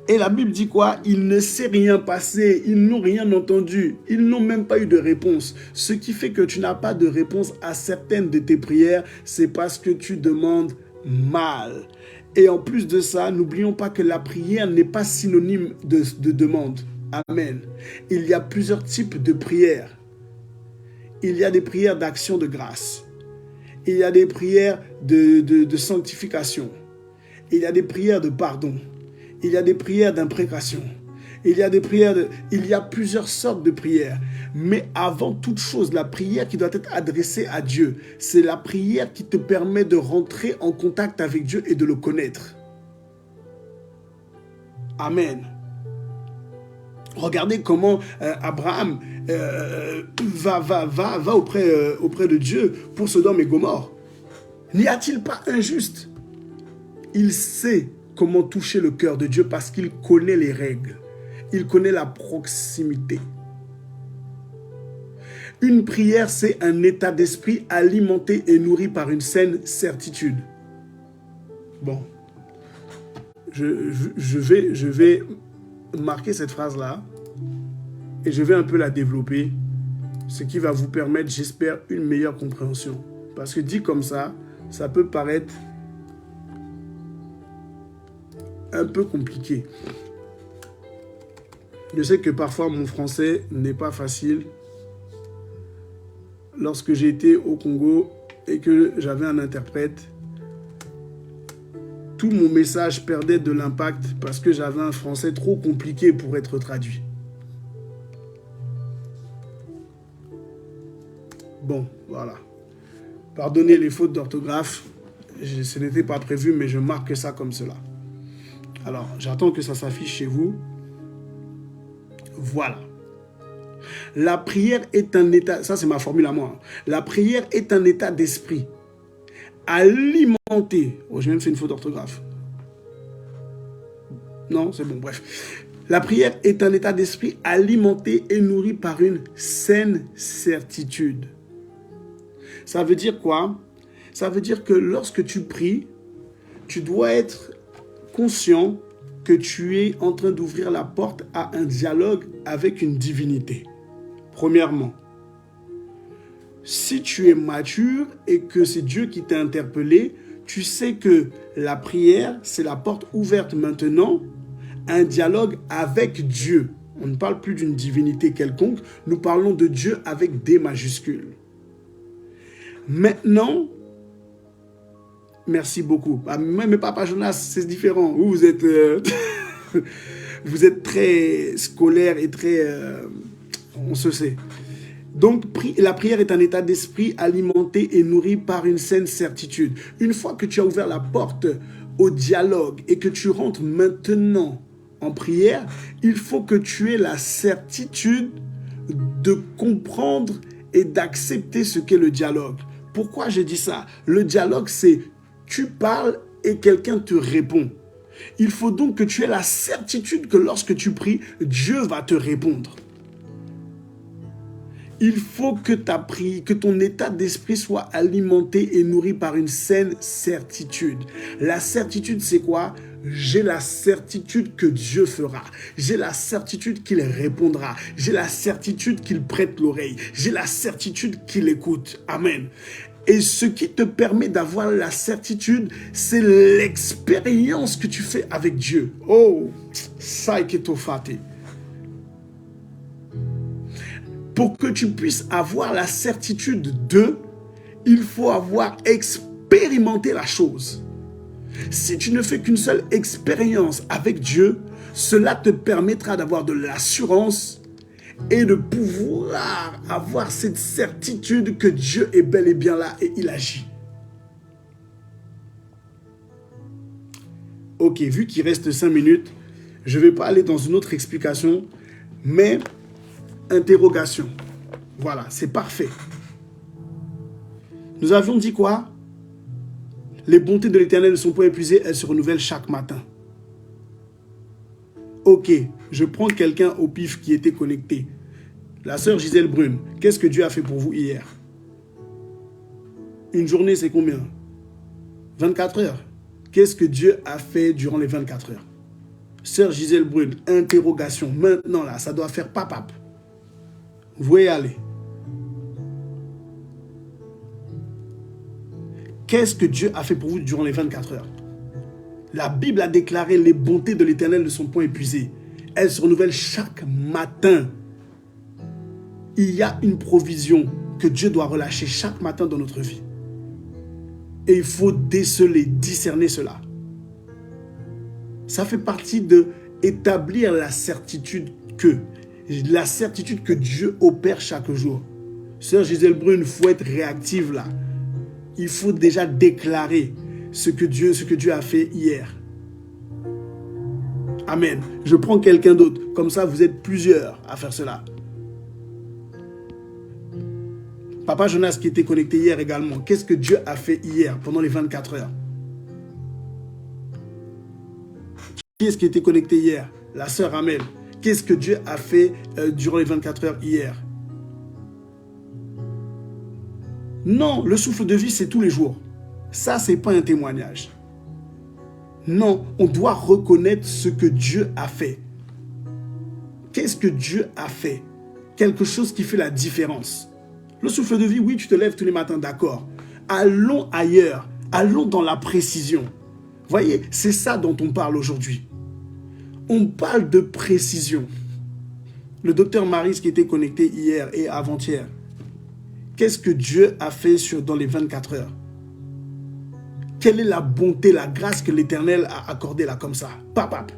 Et la Bible dit quoi? Il ne s'est rien passé, ils n'ont rien entendu, ils n'ont même pas eu de réponse. Ce qui fait que tu n'as pas de réponse à certaines de tes prières, c'est parce que tu demandes mal. Et en plus de ça, n'oublions pas que la prière n'est pas synonyme de demande. Amen. Il y a plusieurs types de prières. Il y a des prières d'action de grâce. Il y a des prières de sanctification. Il y a des prières de pardon. Il y a des prières d'imprécation. Il y a plusieurs sortes de prières. Mais avant toute chose, la prière qui doit être adressée à Dieu, c'est la prière qui te permet de rentrer en contact avec Dieu et de le connaître. Amen. Regardez comment Abraham va auprès de Dieu pour Sodome et Gomorrhe. N'y a-t-il pas un juste? Il sait comment toucher le cœur de Dieu parce qu'il connaît les règles. Il connaît la proximité. Une prière, c'est un état d'esprit alimenté et nourri par une saine certitude. Bon, je vais marquer cette phrase-là et je vais un peu la développer, ce qui va vous permettre, j'espère, une meilleure compréhension. Parce que dit comme ça peut paraître un peu compliqué. Je sais que parfois mon français n'est pas facile. Lorsque j'ai été au Congo et que j'avais un interprète, tout mon message perdait de l'impact parce que j'avais un français trop compliqué pour être traduit. Bon, voilà. Pardonnez les fautes d'orthographe. Ce n'était pas prévu, mais je marque ça comme cela. Alors, j'attends que ça s'affiche chez vous. Voilà. La prière est un état, ça c'est ma formule à moi. La prière est un état d'esprit alimenté. Oh, j'ai même fait une faute d'orthographe. Non, c'est bon, bref. La prière est un état d'esprit alimenté et nourri par une saine certitude. Ça veut dire quoi? Ça veut dire que lorsque tu pries, tu dois être conscient que tu es en train d'ouvrir la porte à un dialogue avec une divinité. Premièrement, si tu es mature et que c'est Dieu qui t'a interpellé, tu sais que la prière, c'est la porte ouverte maintenant à un dialogue avec Dieu. On ne parle plus d'une divinité quelconque, nous parlons de Dieu avec D majuscules. Maintenant, merci beaucoup. Mais Papa Jonas, c'est différent. Vous êtes, vous êtes très scolaire et très... on se sait. Donc, la prière est un état d'esprit alimenté et nourri par une saine certitude. Une fois que tu as ouvert la porte au dialogue et que tu rentres maintenant en prière, il faut que tu aies la certitude de comprendre et d'accepter ce qu'est le dialogue. Pourquoi je dis ça? Le dialogue, c'est tu parles et quelqu'un te répond. Il faut donc que tu aies la certitude que lorsque tu pries, Dieu va te répondre. Il faut que ton état d'esprit soit alimenté et nourri par une saine certitude. La certitude, c'est quoi? J'ai la certitude que Dieu fera. J'ai la certitude qu'il répondra. J'ai la certitude qu'il prête l'oreille. J'ai la certitude qu'il écoute. Amen. Et ce qui te permet d'avoir la certitude, c'est l'expérience que tu fais avec Dieu. Oh, ça est fate. Pour que tu puisses avoir la certitude de, il faut avoir expérimenté la chose. Si tu ne fais qu'une seule expérience avec Dieu, cela te permettra d'avoir de l'assurance et de pouvoir avoir cette certitude que Dieu est bel et bien là et il agit. Ok, vu qu'il reste 5 minutes, je ne vais pas aller dans une autre explication, mais interrogation. Voilà, c'est parfait. Nous avions dit quoi? Les bontés de l'Éternel ne sont pas épuisées, elles se renouvellent chaque matin. Ok, je prends quelqu'un au pif qui était connecté. La sœur Gisèle Brune, qu'est-ce que Dieu a fait pour vous hier? Une journée, c'est combien? 24 heures. Qu'est-ce que Dieu a fait durant les 24 heures? Sœur Gisèle Brune, interrogation. Maintenant, là, ça doit faire papap. Vous pouvez aller. Qu'est-ce que Dieu a fait pour vous durant les 24 heures? La Bible a déclaré les bontés de l'Éternel ne sont point épuisées. Elles se renouvellent chaque matin. Il y a une provision que Dieu doit relâcher chaque matin dans notre vie. Et il faut déceler, discerner cela. Ça fait partie de établir la certitude que Dieu opère chaque jour. Sœur Gisèle Brune, il faut être réactive là. Il faut déjà déclarer ce que Dieu a fait hier. Amen. Je prends quelqu'un d'autre. Comme ça, vous êtes plusieurs à faire cela. Papa Jonas qui était connecté hier également. Qu'est-ce que Dieu a fait hier pendant les 24 heures? Qui est-ce qui était connecté hier? La sœur Amel. Qu'est-ce que Dieu a fait durant les 24 heures hier? Non, le souffle de vie, c'est tous les jours. Ça, ce n'est pas un témoignage. Non, on doit reconnaître ce que Dieu a fait. Qu'est-ce que Dieu a fait? Quelque chose qui fait la différence. Le souffle de vie, oui, tu te lèves tous les matins, d'accord. Allons ailleurs. Allons dans la précision. Voyez, c'est ça dont on parle aujourd'hui. On parle de précision. Le docteur Maris qui était connecté hier et avant-hier, qu'est-ce que Dieu a fait dans les 24 heures? Quelle est la bonté, la grâce que l'Éternel a accordée là comme ça? Papap.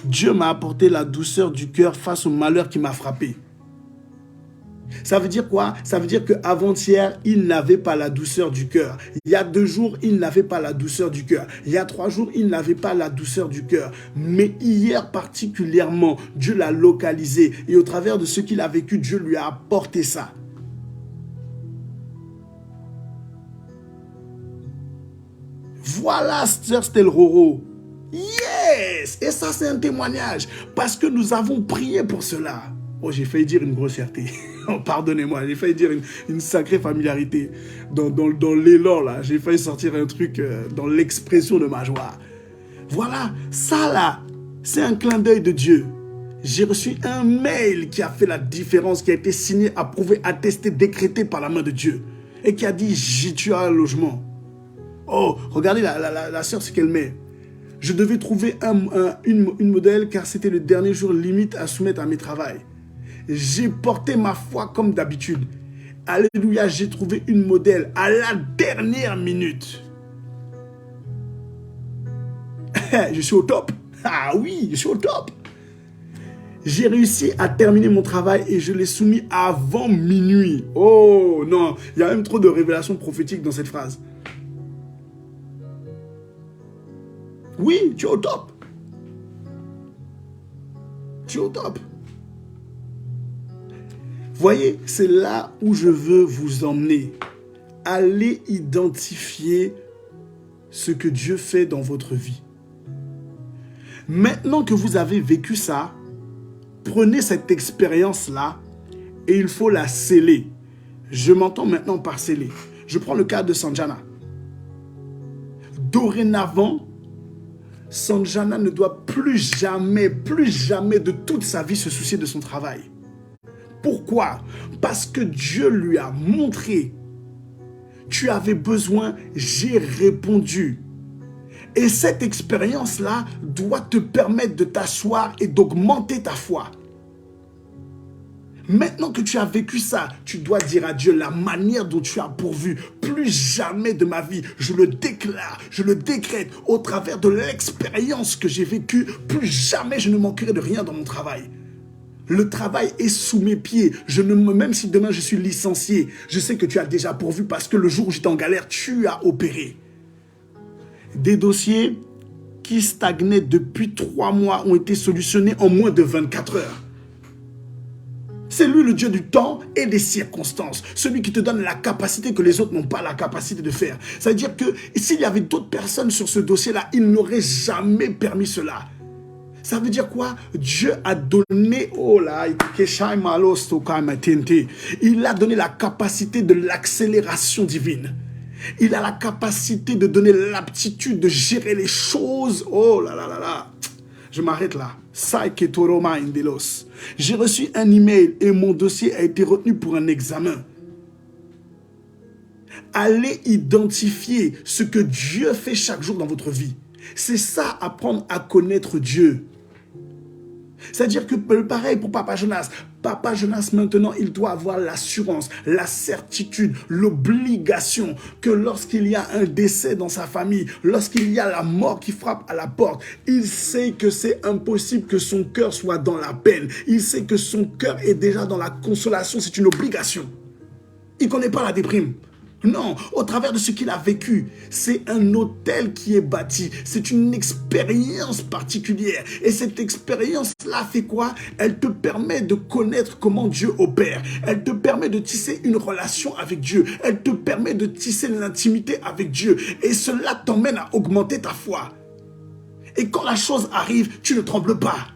Dieu m'a apporté la douceur du cœur face au malheur qui m'a frappé. Ça veut dire quoi? Ça veut dire qu'avant-hier, il n'avait pas la douceur du cœur. Il y a 2 jours, il n'avait pas la douceur du cœur. Il y a 3 jours, il n'avait pas la douceur du cœur. Mais hier particulièrement, Dieu l'a localisé. Et au travers de ce qu'il a vécu, Dieu lui a apporté ça. Voilà, Sœur Stelroro. Yes! Et ça, c'est un témoignage. Parce que nous avons prié pour cela. Oh, j'ai failli dire une grossièreté. Oh, pardonnez-moi, j'ai failli dire une sacrée familiarité. Dans l'élan, là, j'ai failli sortir un truc dans l'expression de ma joie. Voilà, ça là, c'est un clin d'œil de Dieu. J'ai reçu un mail qui a fait la différence, qui a été signé, approuvé, attesté, décrété par la main de Dieu. Et qui a dit, tu as un logement. Oh, regardez la sœur, ce qu'elle met. Je devais trouver une modèle car c'était le dernier jour limite à soumettre à mes travaux. J'ai porté ma foi comme d'habitude. Alléluia, j'ai trouvé une modèle à la dernière minute. Je suis au top. Ah oui, je suis au top. J'ai réussi à terminer mon travail et je l'ai soumis avant minuit. Oh non, il y a même trop de révélations prophétiques dans cette phrase. Oui, tu es au top. Tu es au top. Voyez, c'est là où je veux vous emmener. Allez identifier ce que Dieu fait dans votre vie. Maintenant que vous avez vécu ça, prenez cette expérience-là et il faut la sceller. Je m'entends maintenant par sceller. Je prends le cas de Sanjana. Dorénavant, Sanjana ne doit plus jamais de toute sa vie se soucier de son travail. Pourquoi? Parce que Dieu lui a montré. Tu avais besoin, j'ai répondu. Et cette expérience-là doit te permettre de t'asseoir et d'augmenter ta foi. Maintenant que tu as vécu ça, tu dois dire à Dieu la manière dont tu as pourvu. Plus jamais de ma vie, je le déclare, je le décrète au travers de l'expérience que j'ai vécue. Plus jamais je ne manquerai de rien dans mon travail. Le travail est sous mes pieds. Même si demain je suis licencié, je sais que tu as déjà pourvu parce que le jour où j'étais en galère, tu as opéré. Des dossiers qui stagnaient depuis 3 mois ont été solutionnés en moins de 24 heures. C'est lui le Dieu du temps et des circonstances. Celui qui te donne la capacité que les autres n'ont pas la capacité de faire. C'est-à-dire que s'il y avait d'autres personnes sur ce dossier-là, il n'aurait jamais permis cela. Ça veut dire quoi? Dieu a donné, il a donné la capacité de l'accélération divine. Il a la capacité de donner l'aptitude de gérer les choses. Oh là là là là. Je m'arrête là. J'ai reçu un email et mon dossier a été retenu pour un examen. Allez identifier ce que Dieu fait chaque jour dans votre vie. C'est ça, apprendre à connaître Dieu. C'est-à-dire que pareil pour Papa Jonas. Papa Jonas, maintenant, il doit avoir l'assurance, la certitude, l'obligation que lorsqu'il y a un décès dans sa famille, lorsqu'il y a la mort qui frappe à la porte, il sait que c'est impossible que son cœur soit dans la peine. Il sait que son cœur est déjà dans la consolation. C'est une obligation. Il ne connaît pas la déprime. Non, au travers de ce qu'il a vécu, c'est un hôtel qui est bâti. C'est une expérience particulière. Et cette expérience-là fait quoi? Elle te permet de connaître comment Dieu opère. Elle te permet de tisser une relation avec Dieu. Elle te permet de tisser l'intimité avec Dieu. Et cela t'emmène à augmenter ta foi. Et quand la chose arrive, tu ne trembles pas.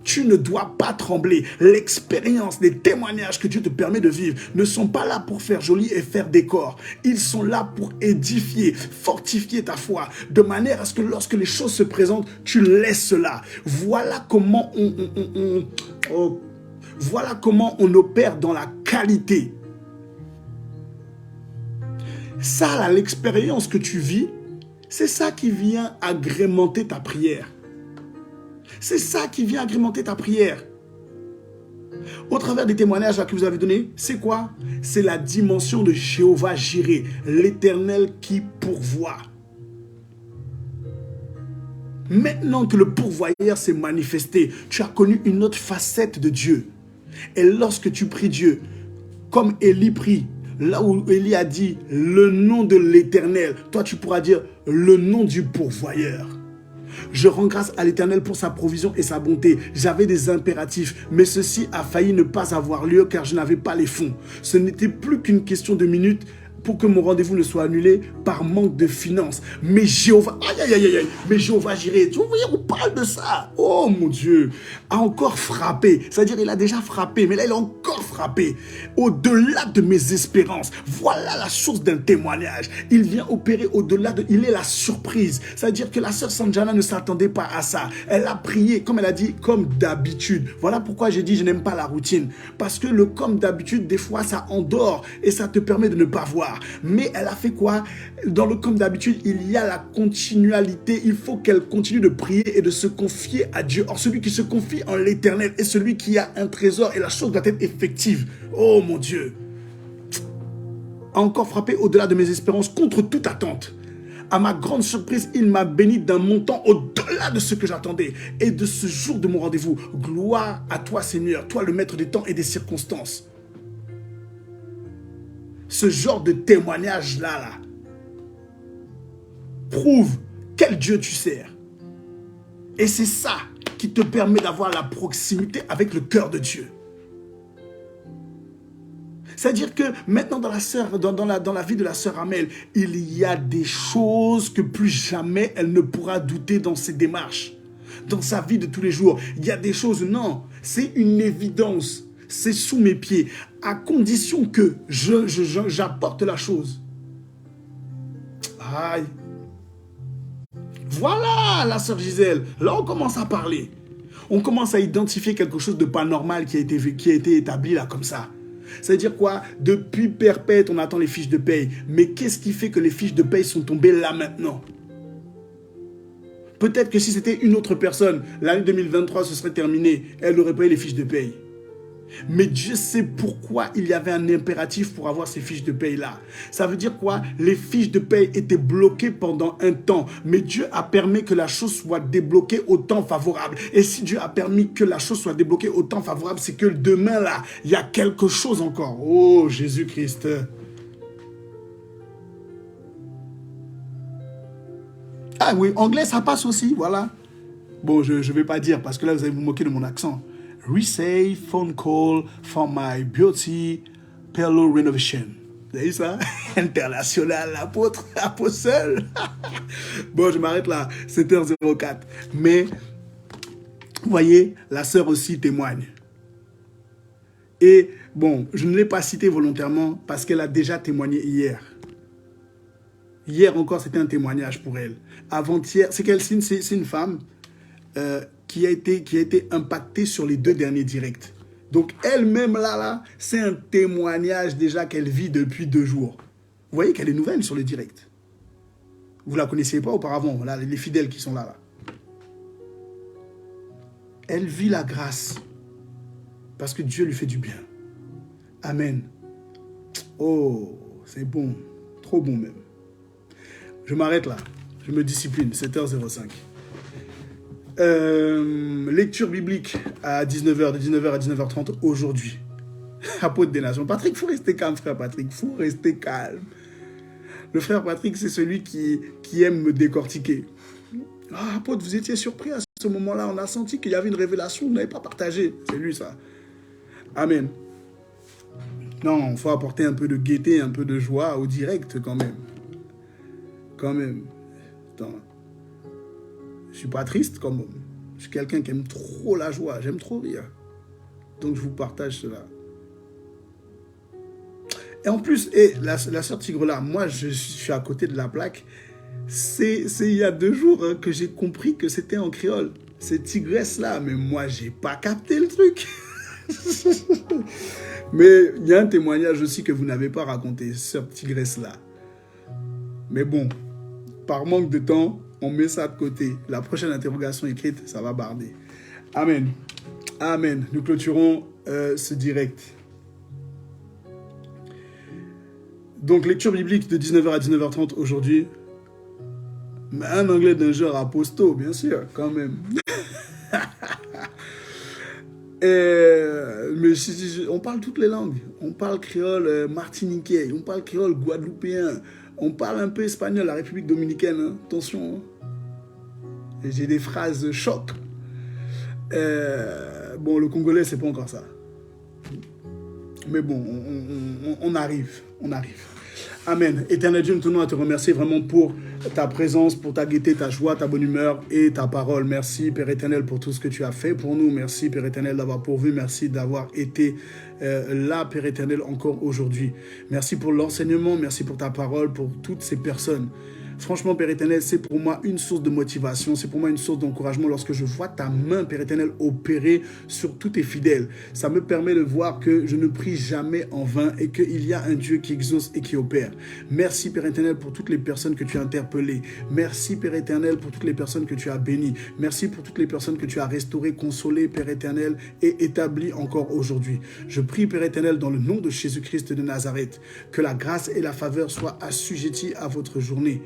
Tu ne dois pas trembler. L'expérience, les témoignages que Dieu te permet de vivre ne sont pas là pour faire joli et faire décor. Ils sont là pour édifier, fortifier ta foi, de manière à ce que lorsque les choses se présentent, tu laisses cela. Voilà comment on opère dans la qualité. Ça, là, l'expérience que tu vis, c'est ça qui vient agrémenter ta prière. C'est ça qui vient agrémenter ta prière. Au travers des témoignages que vous avez donnés, c'est quoi? C'est la dimension de Jéhovah Jireh, l'Éternel qui pourvoit. Maintenant que le pourvoyeur s'est manifesté, tu as connu une autre facette de Dieu. Et lorsque tu pries Dieu, comme Élie prie, là où Élie a dit le nom de l'Éternel, toi tu pourras dire le nom du pourvoyeur. Je rends grâce à l'Éternel pour sa provision et sa bonté. J'avais des impératifs, mais ceci a failli ne pas avoir lieu car je n'avais pas les fonds. Ce n'était plus qu'une question de minutes pour que mon rendez-vous ne soit annulé par manque de finances. Mais Jéhovah, mais Jéhovah Jireh, vous voyez, on parle de ça. Oh mon Dieu, a encore frappé. C'est-à-dire, il a déjà frappé, mais là, il a encore frappé. Au-delà de mes espérances, voilà la source d'un témoignage. Il vient opérer au-delà de... Il est la surprise. C'est-à-dire que la sœur Sanjana ne s'attendait pas à ça. Elle a prié, comme elle a dit, comme d'habitude. Voilà pourquoi j'ai dit, je n'aime pas la routine. Parce que le comme d'habitude, des fois, ça endort et ça te permet de ne pas voir. Mais elle a fait quoi? Dans le comme d'habitude, il y a la continualité. Il faut qu'elle continue de prier et de se confier à Dieu. Or, celui qui se confie en l'Éternel est celui qui a un trésor et la chose doit être effective. Oh mon Dieu! A encore frappé au-delà de mes espérances contre toute attente. À ma grande surprise, il m'a béni d'un montant au-delà de ce que j'attendais. Et de ce jour de mon rendez-vous, gloire à toi Seigneur, toi le maître des temps et des circonstances. Ce genre de témoignage-là, prouve quel Dieu tu sers. Et c'est ça qui te permet d'avoir la proximité avec le cœur de Dieu. C'est-à-dire que maintenant dans la vie de la sœur Amel, il y a des choses que plus jamais elle ne pourra douter dans ses démarches. Dans sa vie de tous les jours, il y a des choses, non, c'est une évidence. C'est sous mes pieds, à condition que j'apporte la chose. Aïe. Voilà la sœur Gisèle, là on commence à parler. On commence à identifier quelque chose de pas normal qui a été établi là comme ça. C'est-à-dire quoi? Depuis perpète, on attend les fiches de paye. Mais qu'est-ce qui fait que les fiches de paye sont tombées là maintenant? Peut-être que si c'était une autre personne, l'année 2023 se serait terminée, elle n'aurait pas eu les fiches de paye. Mais Dieu sait pourquoi il y avait un impératif pour avoir ces fiches de paye-là. Ça veut dire quoi? Les fiches de paye étaient bloquées pendant un temps. Mais Dieu a permis que la chose soit débloquée au temps favorable. Et si Dieu a permis que la chose soit débloquée au temps favorable, c'est que demain, là, il y a quelque chose encore. Oh, Jésus-Christ. Ah oui, anglais, ça passe aussi, voilà. Bon, je ne vais pas dire parce que là, vous allez vous moquer de mon accent. Receive phone call for my beauty pillow renovation. Vous avez vu ça? International, apôtre seul. Bon, je m'arrête là. 7h04. Mais, vous voyez, la sœur aussi témoigne. Et, bon, je ne l'ai pas citée volontairement parce qu'elle a déjà témoigné hier. Hier encore, c'était un témoignage pour elle. Avant-hier, c'est une femme qui a été impactée sur les 2 derniers directs. Donc elle-même là, c'est un témoignage déjà qu'elle vit depuis 2 jours. Vous voyez qu'elle est nouvelle sur le direct. Vous ne la connaissiez pas auparavant, là, les fidèles qui sont là. Elle vit la grâce parce que Dieu lui fait du bien. Amen. Oh, c'est bon, trop bon même. Je m'arrête là, je me discipline, 7h05. Lecture biblique à 19h, de 19h à 19h30 aujourd'hui. Apôtre des Nations. Patrick, il faut rester calme, frère Patrick. Il faut rester calme. Le frère Patrick, c'est celui qui aime me décortiquer. Ah, apôtre, vous étiez surpris à ce moment-là. On a senti qu'il y avait une révélation. Vous n'avez pas partagé. C'est lui, ça. Amen. Non, il faut apporter un peu de gaieté, un peu de joie au direct, quand même. Quand même. Attends. Je ne suis pas triste comme homme. Je suis quelqu'un qui aime trop la joie. J'aime trop rire. Donc, je vous partage cela. Et en plus, la sœur Tigre-là, moi, je suis à côté de la plaque. C'est il y a 2 jours que j'ai compris que c'était en créole. C'est Tigresse-là. Mais moi, je n'ai pas capté le truc. Mais il y a un témoignage aussi que vous n'avez pas raconté, sœur Tigresse-là. Mais bon, par manque de temps, on met ça de côté. La prochaine interrogation écrite, ça va barder. Amen. Amen. Nous clôturons ce direct. Donc, lecture biblique de 19h à 19h30 aujourd'hui. Un anglais d'un genre aposto, bien sûr, quand même. Mais on parle toutes les langues. On parle créole martiniquais, on parle créole guadeloupéen, on parle un peu espagnol, la République dominicaine. Hein. Attention. Hein. J'ai des phrases choc. Bon, le congolais, c'est pas encore ça. Mais bon, on arrive. On arrive. Amen. Éternel Dieu, nous tenons à te remercier vraiment pour ta présence, pour ta gaieté, ta joie, ta bonne humeur et ta parole. Merci, Père éternel, pour tout ce que tu as fait pour nous. Merci, Père éternel, d'avoir pourvu. Merci d'avoir été là, Père éternel, encore aujourd'hui. Merci pour l'enseignement. Merci pour ta parole, pour toutes ces personnes. Franchement, Père éternel, c'est pour moi une source de motivation, c'est pour moi une source d'encouragement lorsque je vois ta main, Père éternel, opérer sur tous tes fidèles. Ça me permet de voir que je ne prie jamais en vain et qu'il y a un Dieu qui exauce et qui opère. Merci, Père éternel, pour toutes les personnes que tu as interpellées. Merci, Père éternel, pour toutes les personnes que tu as bénies. Merci pour toutes les personnes que tu as restaurées, consolées, Père éternel, et établies encore aujourd'hui. Je prie, Père éternel, dans le nom de Jésus-Christ de Nazareth, que la grâce et la faveur soient assujetties à votre journée.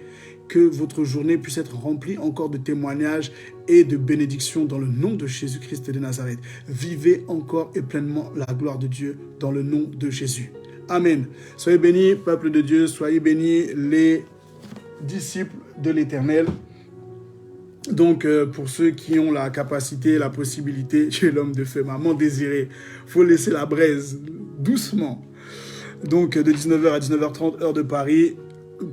Que votre journée puisse être remplie encore de témoignages et de bénédictions dans le nom de Jésus-Christ de Nazareth. Vivez encore et pleinement la gloire de Dieu dans le nom de Jésus. Amen. Soyez bénis, peuple de Dieu, soyez bénis les disciples de l'Éternel. Donc, pour ceux qui ont la capacité, la possibilité, tu es l'homme de feu, maman désirée, il faut laisser la braise doucement. Donc, de 19h à 19h30, heure de Paris.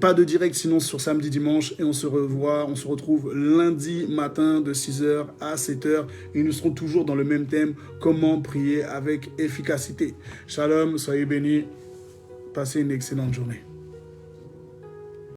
Pas de direct sinon sur samedi, dimanche et on se retrouve lundi matin de 6h à 7h et nous serons toujours dans le même thème, comment prier avec efficacité. Shalom, soyez bénis, passez une excellente journée.